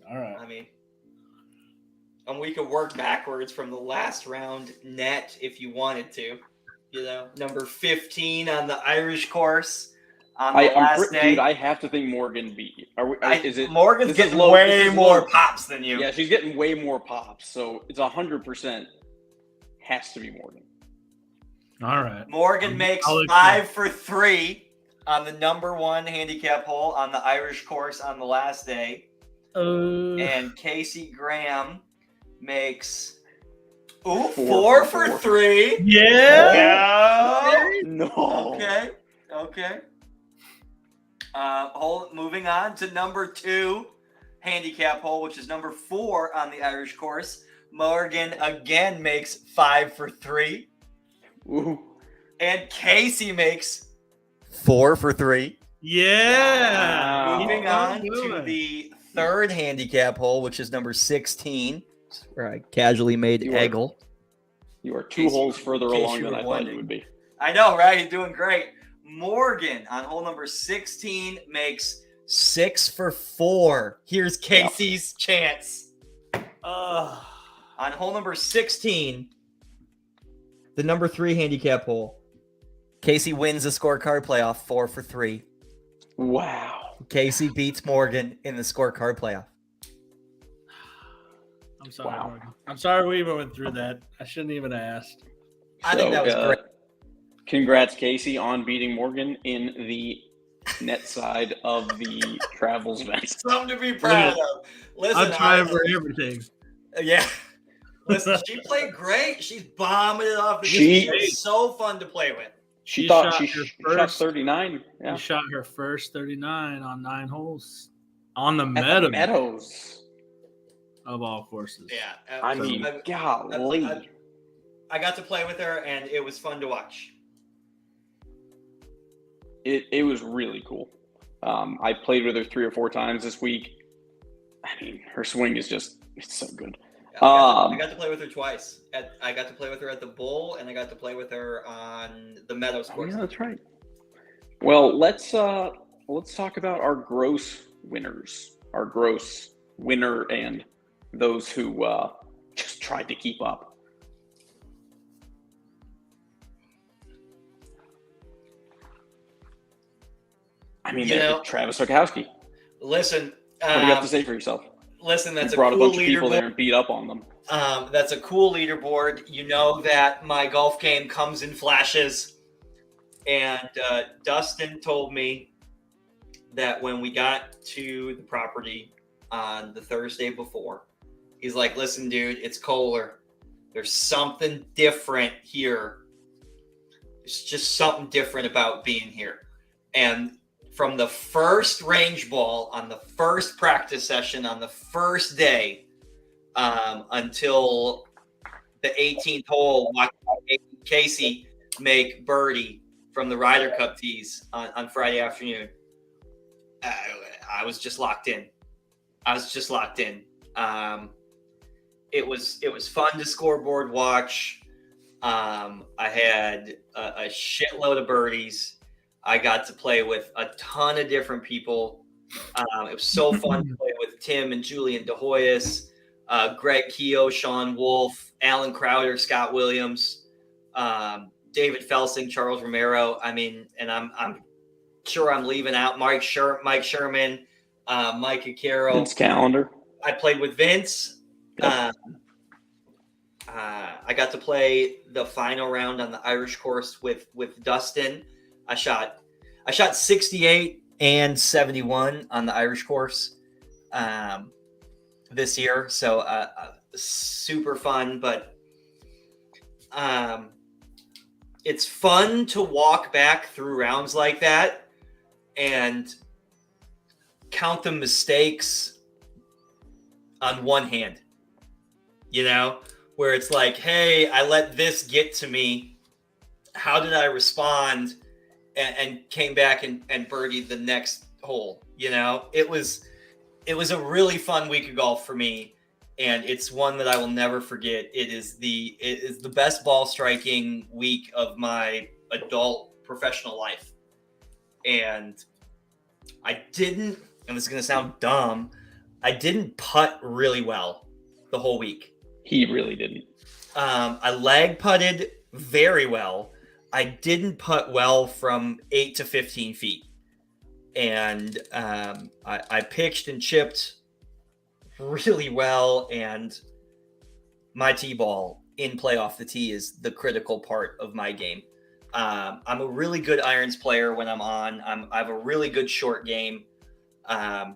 [SPEAKER 3] All right.
[SPEAKER 2] I mean, and we could work backwards from the last round net if you wanted to. You know, number 15 on the Irish course on the last day.
[SPEAKER 1] Dude, I have to think Morgan beat you.
[SPEAKER 2] Morgan's getting way more pops than you.
[SPEAKER 1] Yeah, she's getting way more pops. So it's 100% has to be Morgan.
[SPEAKER 3] All right.
[SPEAKER 2] Morgan makes 5 for 3 on the number 1 handicap hole on the Irish course on the last day. And Casey Graham makes 4 for 3.
[SPEAKER 3] Yeah.
[SPEAKER 1] No.
[SPEAKER 2] Okay. Moving on to number 2 handicap hole, which is number 4 on the Irish course. Morgan again makes 5 for 3.
[SPEAKER 1] Ooh.
[SPEAKER 2] And Casey makes 4 for 3.
[SPEAKER 3] Yeah.
[SPEAKER 2] Moving on to the 3rd handicap hole, which is number 16, where I casually made Eggle.
[SPEAKER 1] You are 2 holes further along than I thought you would be.
[SPEAKER 2] I know, right? You're doing great. Morgan on hole number 16 makes 6 for 4. Here's Casey's chance. On hole number 16, the number 3 handicap hole, Casey wins the scorecard playoff 4 for 3.
[SPEAKER 1] Wow.
[SPEAKER 2] Casey beats Morgan in the scorecard playoff.
[SPEAKER 3] I'm sorry, Morgan. I'm sorry we even went through that. I shouldn't even have asked.
[SPEAKER 2] I think that was great.
[SPEAKER 1] Congrats, Casey, on beating Morgan in the net side of the travels event.
[SPEAKER 2] Something to be proud of. Listen,
[SPEAKER 3] I'm trying for everything.
[SPEAKER 2] Yeah. Listen, she played great. She's bombing it off. She was so fun to play with.
[SPEAKER 1] She shot 39. Yeah.
[SPEAKER 3] She shot her first 39 on 9 holes on the Meadows of all courses.
[SPEAKER 2] Yeah.
[SPEAKER 1] I mean, golly.
[SPEAKER 2] I got to play with her, and it was fun to watch.
[SPEAKER 1] It was really cool. I played with her 3 or 4 times this week. I mean, her swing is it's so good.
[SPEAKER 2] I got to play with her twice. I got to play with her at the Bull, and I got to play with her on the Meadows course.
[SPEAKER 1] Yeah, that's right. Well, let's talk about our gross winners, our gross winner, and those who just tried to keep up. I mean, Travis Okowski.
[SPEAKER 2] Listen,
[SPEAKER 1] what do you have to say for yourself?
[SPEAKER 2] Listen, that's
[SPEAKER 1] you brought
[SPEAKER 2] a cool
[SPEAKER 1] a bunch of people there and beat up on them.
[SPEAKER 2] That's a cool leaderboard. You know that my golf game comes in flashes. And Dustin told me that when we got to the property on the Thursday before, he's like, listen, dude, it's Kohler. There's something different here. There's just something different about being here. And from the first range ball on the first practice session on the first day until the 18th hole, watching Casey make birdie from the Ryder Cup tees on Friday afternoon, I was just locked in. It was fun to scoreboard watch. I had a shitload of birdies. I got to play with a ton of different people. It was so fun to play with Tim and Julian DeHoyas, Greg Keogh, Sean Wolf, Alan Crowder, Scott Williams, David Felsing, Charles Romero. I mean, and I'm sure I'm leaving out Mike Sherman, Mike Acaro.
[SPEAKER 1] Vince Calendar.
[SPEAKER 2] I played with Vince. Yep. I got to play the final round on the Irish course with Dustin. I shot 68 and 71 on the Irish course this year. So super fun, but it's fun to walk back through rounds like that and count the mistakes on one hand, where it's like, hey, I let this get to me. How did I respond? And came back and birdied the next hole. It was a really fun week of golf for me, and it's one that I will never forget. It is the best ball striking week of my adult professional life. And I didn't, and this is going to sound dumb, I didn't putt really well the whole week.
[SPEAKER 1] He really didn't.
[SPEAKER 2] I lag putted very well. I didn't putt well from 8 to 15 feet. And I pitched and chipped really well. And my tee ball in play off the tee is the critical part of my game. I'm a really good irons player when I'm on. I have a really good short game. And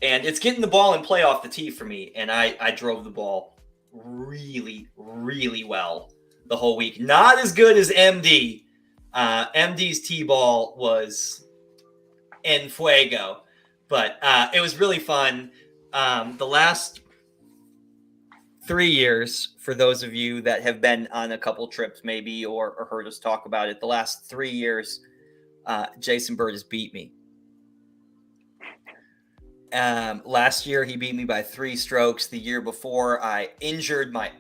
[SPEAKER 2] it's getting the ball in play off the tee for me. And I drove the ball really, really well the whole week. Not as good as MD. MD's tee ball was en fuego, but it was really fun. The last 3 years, for those of you that have been on a couple trips maybe or heard us talk about it, the last 3 years, Jason Bird has beat me. Last year, he beat me by 3 strokes. The year before, I injured my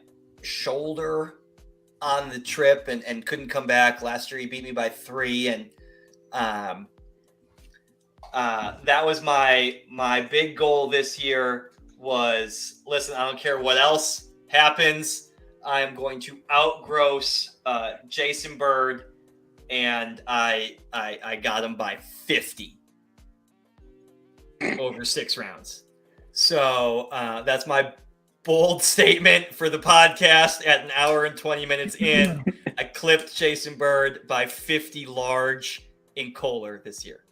[SPEAKER 2] shoulder on the trip and couldn't come back. Last year, he beat me by 3. And that was my big goal this year was, listen, I don't care what else happens. I am going to outgross Jason Bird. And I got him by 50. Over 6 rounds. So that's my bold statement for the podcast at an hour and 20 minutes in. I clipped Jason Bird by 50 large in Kohler this year.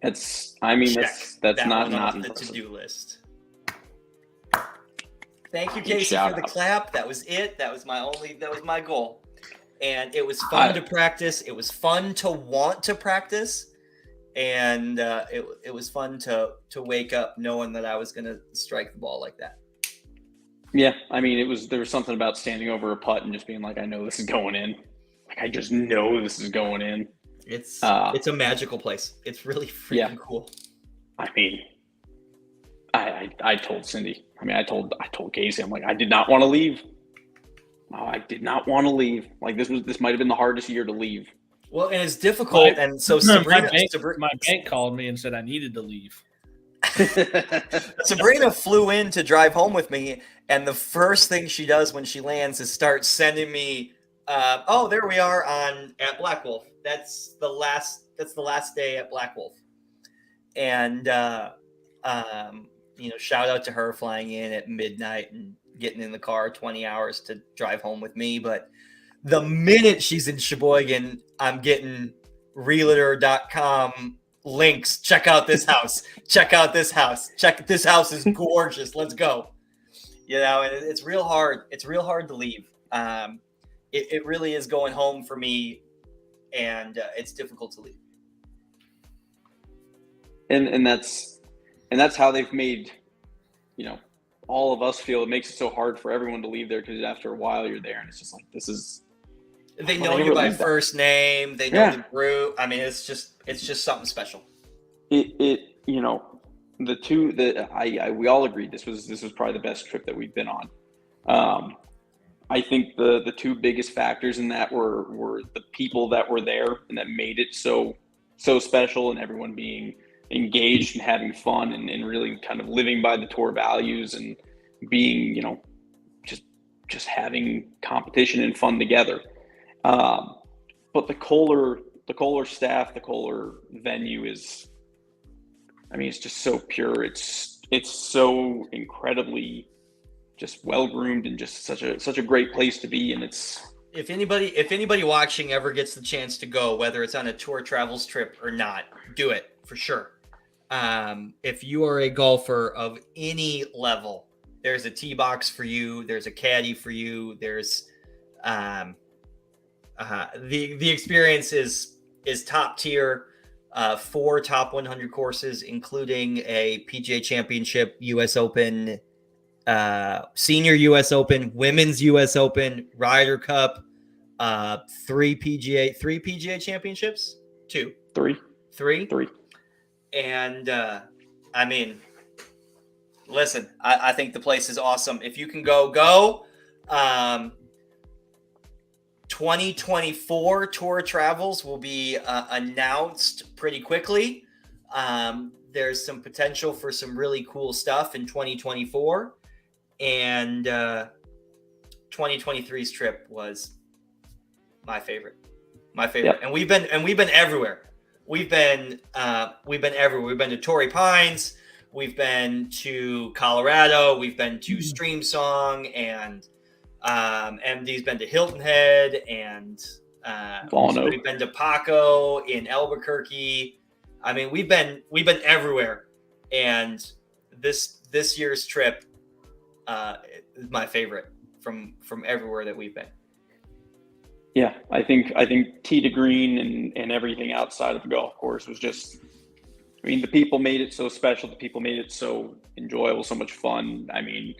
[SPEAKER 1] That's not
[SPEAKER 2] the to-do list. Thank you, Casey, for the clap. That was it. That was my goal. And it was fun to practice. It was fun to want to practice. And it was fun to wake up knowing that I was going to strike the ball like that.
[SPEAKER 1] Yeah, I mean, there was something about standing over a putt and just being like, I know this is going in. Like, I just know this is going in.
[SPEAKER 2] It's a magical place. It's really freaking cool.
[SPEAKER 1] I mean, I told Cindy. I mean, I told Casey. I'm like, I did not want to leave. No, I did not want to leave. Like this might have been the hardest year to leave.
[SPEAKER 2] Well, and it's difficult. And so Sabrina,
[SPEAKER 3] my bank called me and said I needed to leave.
[SPEAKER 2] Sabrina flew in to drive home with me, and the first thing she does when she lands is start sending me, "Oh, there we are at Black Wolf. That's the last day at Black Wolf." And shout out to her flying in at midnight and getting in the car 20 hours to drive home with me. But the minute she's in Sheboygan, I'm getting realtor.com links. Check out this house. Check out this house. This house is gorgeous. Let's go. And it's real hard. It's real hard to leave. It really is going home for me, and it's difficult to leave.
[SPEAKER 1] And that's how they've made, all of us feel. It makes it so hard for everyone to leave there because after a while you're there and it's just like, this is.
[SPEAKER 2] They know you by first name. They know the group. I mean, it's just something special.
[SPEAKER 1] We all agreed this was probably the best trip that we've been on. I think the two biggest factors in that were the people that were there and that made it so special, and everyone being engaged and having fun and really kind of living by the tour values and being, just having competition and fun together. But the Kohler staff, the Kohler venue is, it's just so pure. It's so incredibly just well-groomed and just such a great place to be. And it's,
[SPEAKER 2] if anybody watching ever gets the chance to go, whether it's on a tour travels trip or not, do it for sure. If you are a golfer of any level, there's a tee box for you. There's a caddy for you. There's, the experience is top tier. 4 top 100 courses, including a PGA Championship, U.S. Open, Senior U.S. Open, Women's U.S. Open, Ryder Cup, 3 PGA Championships, 2, 3. And listen, I think the place is awesome. If you can go. 2024 tour travels will be announced pretty quickly. There's some potential for some really cool stuff in 2024, and 2023's trip was my favorite. Yep. And we've been everywhere. We've been everywhere. We've been to Torrey Pines. We've been to Colorado. We've been to Stream Song, and MD's been to Hilton Head, and we've been to Paco in Albuquerque. I mean, we've been everywhere, and this year's trip is my favorite from everywhere that we've been.
[SPEAKER 1] Yeah, I think tee to green and everything outside of the golf course was just. The people made it so special. The people made it so enjoyable, so much fun. It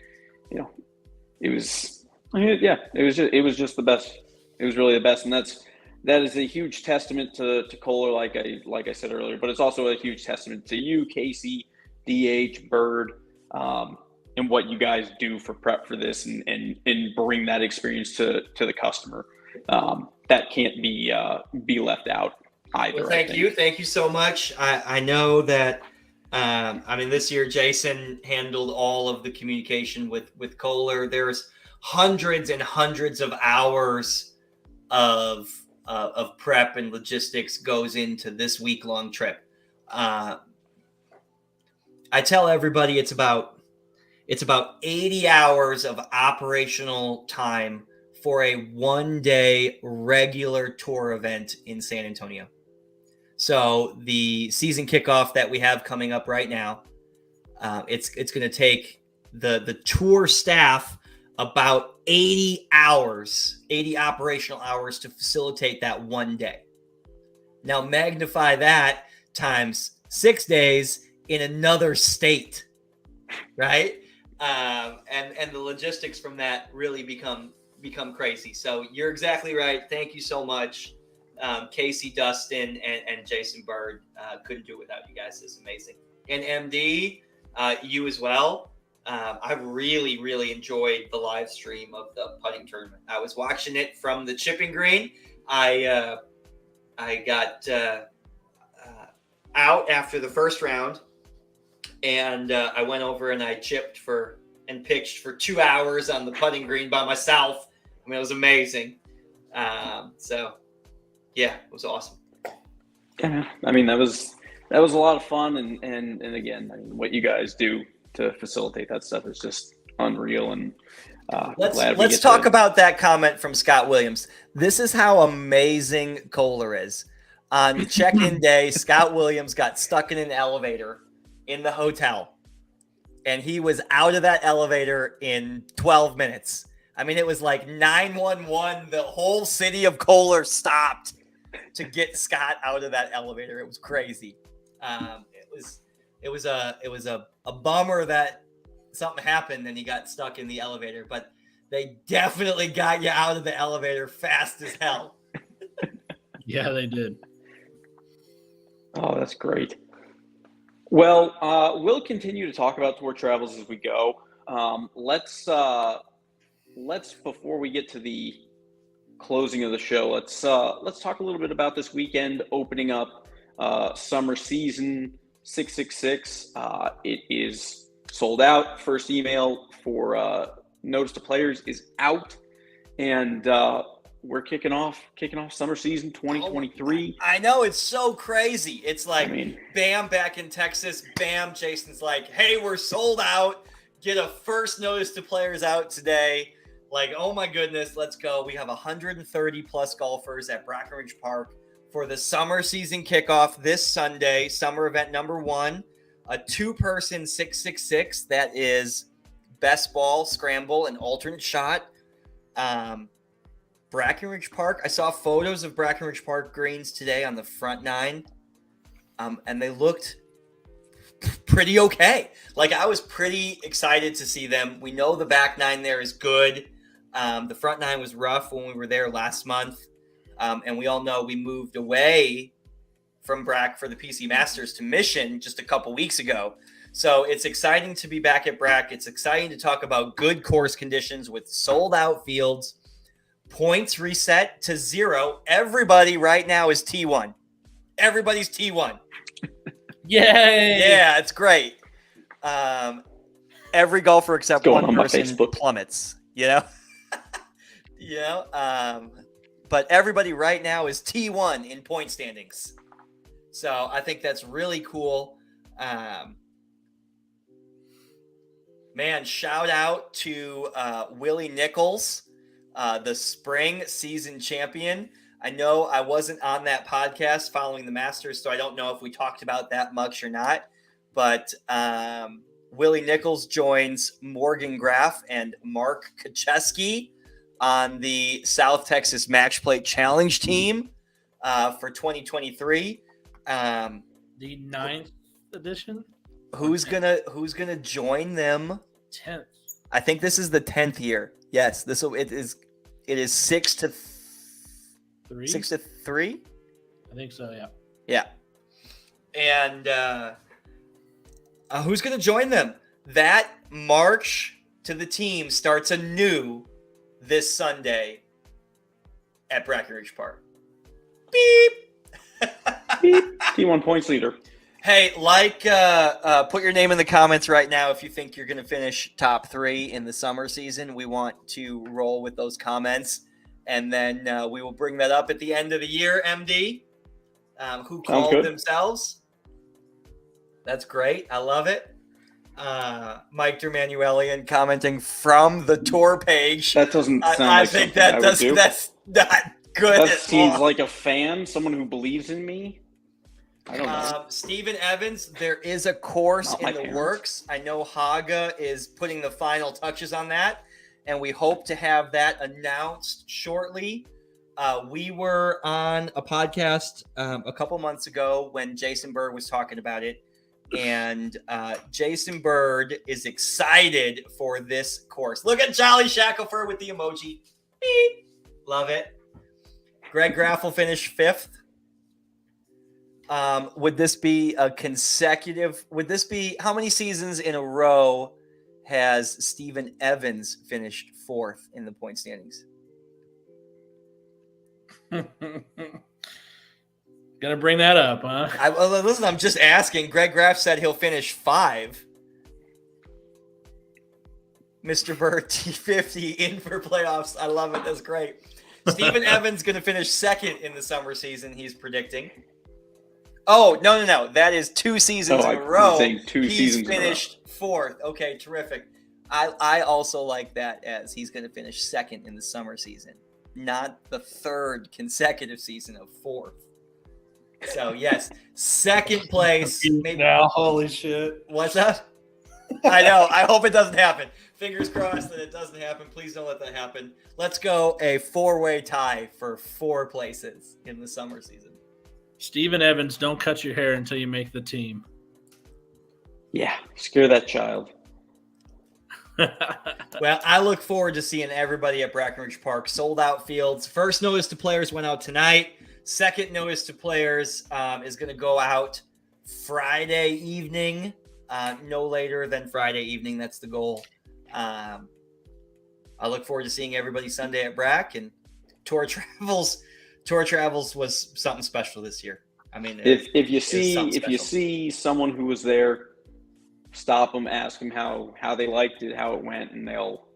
[SPEAKER 1] was. It was just the best. It was really the best, and that is a huge testament to Kohler, like I said earlier. But it's also a huge testament to you, Casey, DH, Bird, and what you guys do for prep for this, and bring that experience to the customer. That can't be left out either.
[SPEAKER 2] Well, thank you so much. I know that. This year Jason handled all of the communication with Kohler. There's hundreds and hundreds of hours of prep and logistics goes into this week-long trip. I tell everybody it's about 80 hours of operational time for a one-day regular tour event in San Antonio. So the season kickoff that we have coming up right now, it's going to take the tour staff about 80 operational hours to facilitate that one day. Now magnify that times 6 days in another state, right? And the logistics from that really become crazy. So you're exactly right. Thank you so much. Casey, Dustin, and Jason Bird, couldn't do it without you guys. It's amazing. and MD, you as well. I really, really enjoyed the live stream of the putting tournament. I was watching it from the chipping green. I got out after the first round, and I went over and I chipped and pitched for 2 hours on the putting green by myself. I mean, it was amazing. So yeah, it was awesome.
[SPEAKER 1] Yeah, I mean, that was a lot of fun, and again, I mean, what you guys do to facilitate that stuff is just unreal. And
[SPEAKER 2] let's talk about that comment from Scott Williams. This is how amazing Kohler is. On check-in day, Scott Williams got stuck in an elevator in the hotel, and he was out of that elevator in 12 minutes. I mean, it was like 911. The whole city of Kohler stopped to get Scott out of that elevator. It was crazy. It was a bummer that something happened and he got stuck in the elevator, but they definitely got you out of the elevator fast as hell.
[SPEAKER 3] Yeah, they did.
[SPEAKER 1] Oh, that's great. Well, we'll continue to talk about tour travels as we go. Let's before we get to the closing of the show, let's talk a little bit about this weekend opening up Summer Season 666. It is sold out. First email for notice to players is out, and we're kicking off Summer Season 2023.
[SPEAKER 2] I know, it's so crazy. It's like, bam, back in Texas, bam, Jason's like, hey, we're sold out. Get a first notice to players out today. Like, oh my goodness, let's go. We have 130 plus golfers at Brackenridge Park for the Summer Season Kickoff this Sunday, summer event number 1, a 2-person 666. That is best ball, scramble, and alternate shot. Brackenridge Park. I saw photos of Brackenridge Park greens today on the front 9, and they looked pretty okay. Like, I was pretty excited to see them. We know the back 9 there is good. The front 9 was rough when we were there last month. And we all know we moved away from Brack for the PC Masters to Mission just a couple weeks ago. So it's exciting to be back at Brack. It's exciting to talk about good course conditions with sold out fields, points reset to 0. Everybody right now is T1. Everybody's T1.
[SPEAKER 3] Yay!
[SPEAKER 2] Yeah, it's great. Every golfer except one person plummets, you know? But everybody right now is T1 in point standings. So I think that's really cool. Man, shout out to Willie Nichols, the spring season champion. I know I wasn't on that podcast following the Masters, so I don't know if we talked about that much or not. But Willie Nichols joins Morgan Graff and Mark Kacheski on the South Texas Match Play Challenge team for 2023.
[SPEAKER 3] The 9th edition.
[SPEAKER 2] Who's gonna join them?
[SPEAKER 3] 10th.
[SPEAKER 2] I think this is the 10th year. Yes, it is 6 to 3. 6 to 3.
[SPEAKER 3] I think so. Yeah.
[SPEAKER 2] Yeah. And who's gonna join them? That march to the team starts anew this Sunday at Brackenridge Park. Beep.
[SPEAKER 1] Beep. T1 points leader.
[SPEAKER 2] Hey, put your name in the comments right now if you think you're going to finish top 3 in the summer season. We want to roll with those comments, and then we will bring that up at the end of the year, MD. Who called themselves. That's great. I love it. Mike Dermanuelian commenting from the tour page.
[SPEAKER 1] That doesn't sound
[SPEAKER 2] I think that's not good.
[SPEAKER 1] That seems like a fan, someone who believes in me. I don't know.
[SPEAKER 2] Stephen Evans, there is a course in the works. I know Haga is putting the final touches on that, and we hope to have that announced shortly. We were on a podcast a couple months ago when Jason Bird was talking about it, and Jason Bird is excited for this course. Look at Jolly Shackelford with the emoji. Beep. Love it. Greg Graff will finish 5th. Would this be a consecutive? Would this be how many seasons in a row has Steven Evans finished 4th in the point standings?
[SPEAKER 3] Gonna bring that up, huh?
[SPEAKER 2] Listen, I'm just asking. Greg Graff said he'll finish 5. Mr. Burr, T50 in for playoffs. I love it. That's great. Steven Evans going to finish 2nd in the summer season, he's predicting. Oh, no. That is 2 seasons in a row. He's finished 4th. Okay, terrific. I also like that as he's going to finish 2nd in the summer season, not the 3rd consecutive season of 4th. So, yes, 2nd place.
[SPEAKER 3] Maybe. Now, holy shit.
[SPEAKER 2] What's that? I know. I hope it doesn't happen. Fingers crossed that it doesn't happen. Please don't let that happen. Let's go a 4-way tie for 4 places in the summer season.
[SPEAKER 3] Steven Evans, don't cut your hair until you make the team.
[SPEAKER 1] Yeah, scare that child.
[SPEAKER 2] Well, I look forward to seeing everybody at Brackenridge Park. Sold out fields. First notice to players went out tonight. Second notice to players is going to go out Friday evening. No later than Friday evening. That's the goal. I look forward to seeing everybody Sunday at Brack, and Tour Travels was something special this year. I mean,
[SPEAKER 1] if you see someone who was there, stop them, ask them how they liked it, how it went, and they'll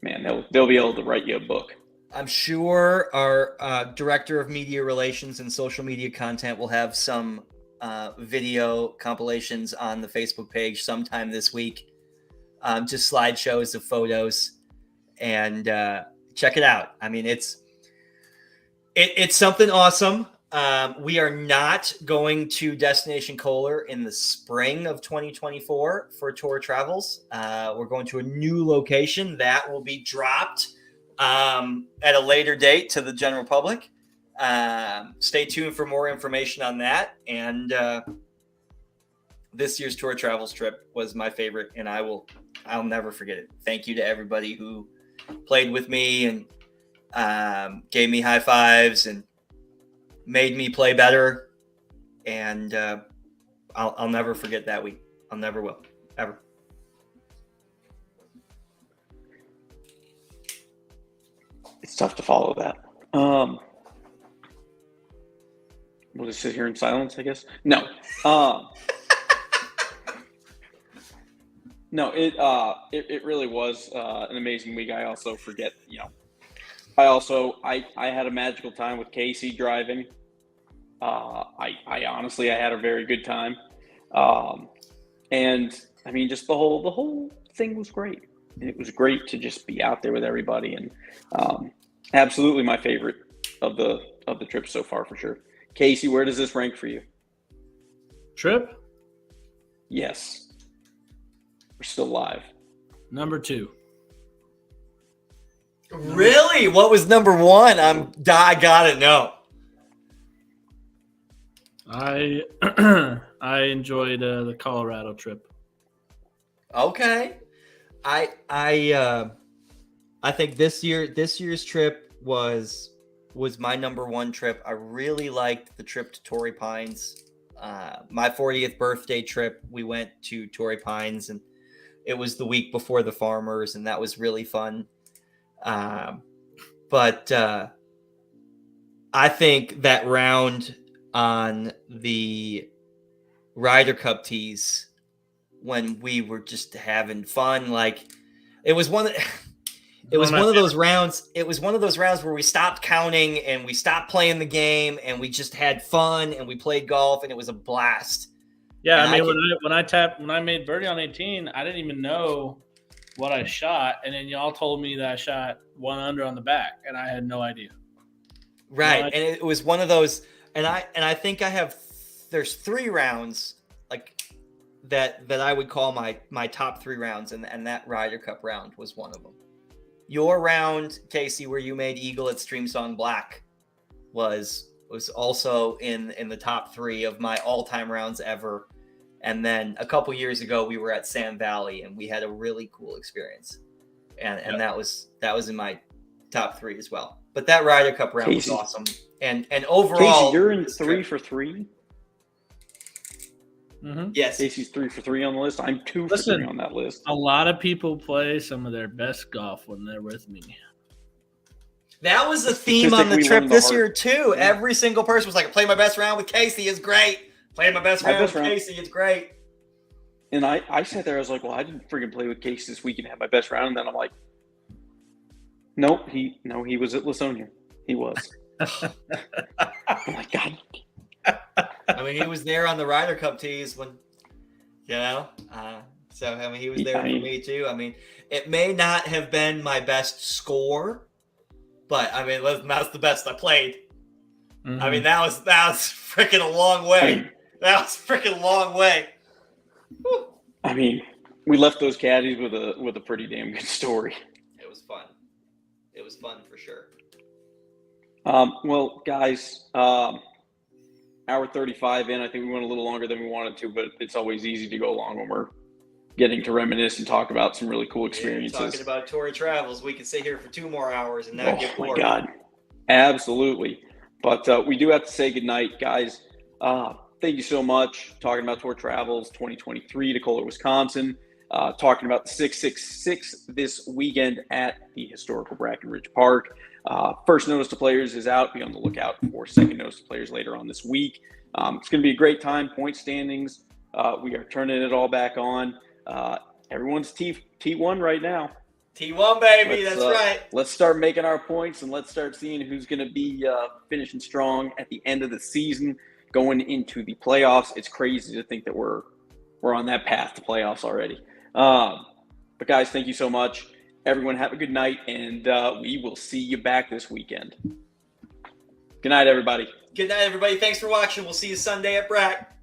[SPEAKER 1] be able to write you a book.
[SPEAKER 2] I'm sure our director of media relations and social media content will have some video compilations on the Facebook page sometime this week. Just slideshows of photos, and check it out. I mean, it's something awesome. We are not going to Destination Kohler in the spring of 2024 for Tour Travels. We're going to a new location that will be dropped at a later date to the general public. Stay tuned for more information on that. And this year's Tour Travels trip was my favorite, and I'll never forget it. Thank you to everybody who played with me and gave me high fives and made me play better. And I'll never forget that week. I'll never will, ever.
[SPEAKER 1] It's tough to follow that. We'll just sit here in silence, I guess. No. No, it really was an amazing week. I also forget, I had a magical time with Casey driving. I honestly had a very good time. And I mean, just the whole thing was great. And it was great to just be out there with everybody, and absolutely my favorite of the trip so far for sure. Casey, where does this rank for you?
[SPEAKER 3] Trip?
[SPEAKER 1] Yes. We're still live.
[SPEAKER 3] Number 2.
[SPEAKER 2] Really? What was number 1? I gotta know.
[SPEAKER 3] I enjoyed the Colorado trip.
[SPEAKER 2] Okay. I think this year's trip was my number 1 trip. I really liked the trip to Torrey Pines. My 40th birthday trip, we went to Torrey Pines, and it was the week before the Farmers, and that was really fun. But I think that round on the Ryder Cup tees, when we were just having fun, like it was one of those rounds. It was one of those rounds where we stopped counting and we stopped playing the game and we just had fun and we played golf and it was a blast.
[SPEAKER 3] Yeah, and I mean, when I made birdie on 18, I didn't even know what I shot, and then y'all told me that I shot 1 under on the back, and I had no idea.
[SPEAKER 2] Right, and it was one of those, and I think there's 3 rounds like that I would call my top 3 rounds, and that Ryder Cup round was one of them. Your round, Casey, where you made eagle at Streamsong Black, was also in the top 3 of my all-time rounds ever. And then a couple years ago, we were at Sam Valley, and we had a really cool experience, and that was in my top 3 as well. But that Ryder Cup round
[SPEAKER 1] Casey.
[SPEAKER 2] was awesome. And overall,
[SPEAKER 1] Casey, you're in 3 for 3.
[SPEAKER 3] Mm-hmm.
[SPEAKER 2] Yes.
[SPEAKER 1] Casey's 3 for 3 on the list. I'm 2 for 3 on that list.
[SPEAKER 3] A lot of people play some of their best golf when they're with me.
[SPEAKER 2] That was the theme on the trip this year too.
[SPEAKER 1] Yeah.
[SPEAKER 2] Every single person was like, "Play my best round with Casey is great. Play my best round with Casey, it's great."
[SPEAKER 1] And I sat there, I was like, well, I didn't freaking play with Casey this week and have my best round. And then I'm like, nope, he was at Lasonia. He was. I'm like, God.
[SPEAKER 2] I mean, he was there on the Ryder Cup tees when, so, I mean, he was there for me too. I mean, it may not have been my best score, but I mean, that's the best I played. Mm-hmm. I mean, that was freaking a long way. That was freaking a long way. Whew.
[SPEAKER 1] I mean, we left those caddies with a pretty damn good story.
[SPEAKER 2] It was fun. It was fun for sure.
[SPEAKER 1] Well, guys, hour 35 in. I think we went a little longer than we wanted to, but it's always easy to go long when we're getting to reminisce and talk about some really cool experiences.
[SPEAKER 2] Talking about Torrey Travels, we could sit here for 2 more hours and not get bored.
[SPEAKER 1] Oh my God, absolutely. But we do have to say goodnight, guys. Thank you so much. Talking about Tour Travels 2023 to Kohler, Wisconsin. Talking about the 666 this weekend at the historical Brackenridge Park. First notice to players is out. Be on the lookout for second notice to players later on this week. It's going to be a great time. Point standings. We are turning it all back on. Everyone's T1 right now.
[SPEAKER 2] T1, baby. That's right.
[SPEAKER 1] Let's start making our points and let's start seeing who's going to be finishing strong at the end of the season, going into the playoffs. It's crazy to think that we're on that path to playoffs already. But guys, thank you so much. Everyone have a good night, and we will see you back this weekend. Good night, everybody.
[SPEAKER 2] Good night, everybody. Thanks for watching. We'll see you Sunday at Brack.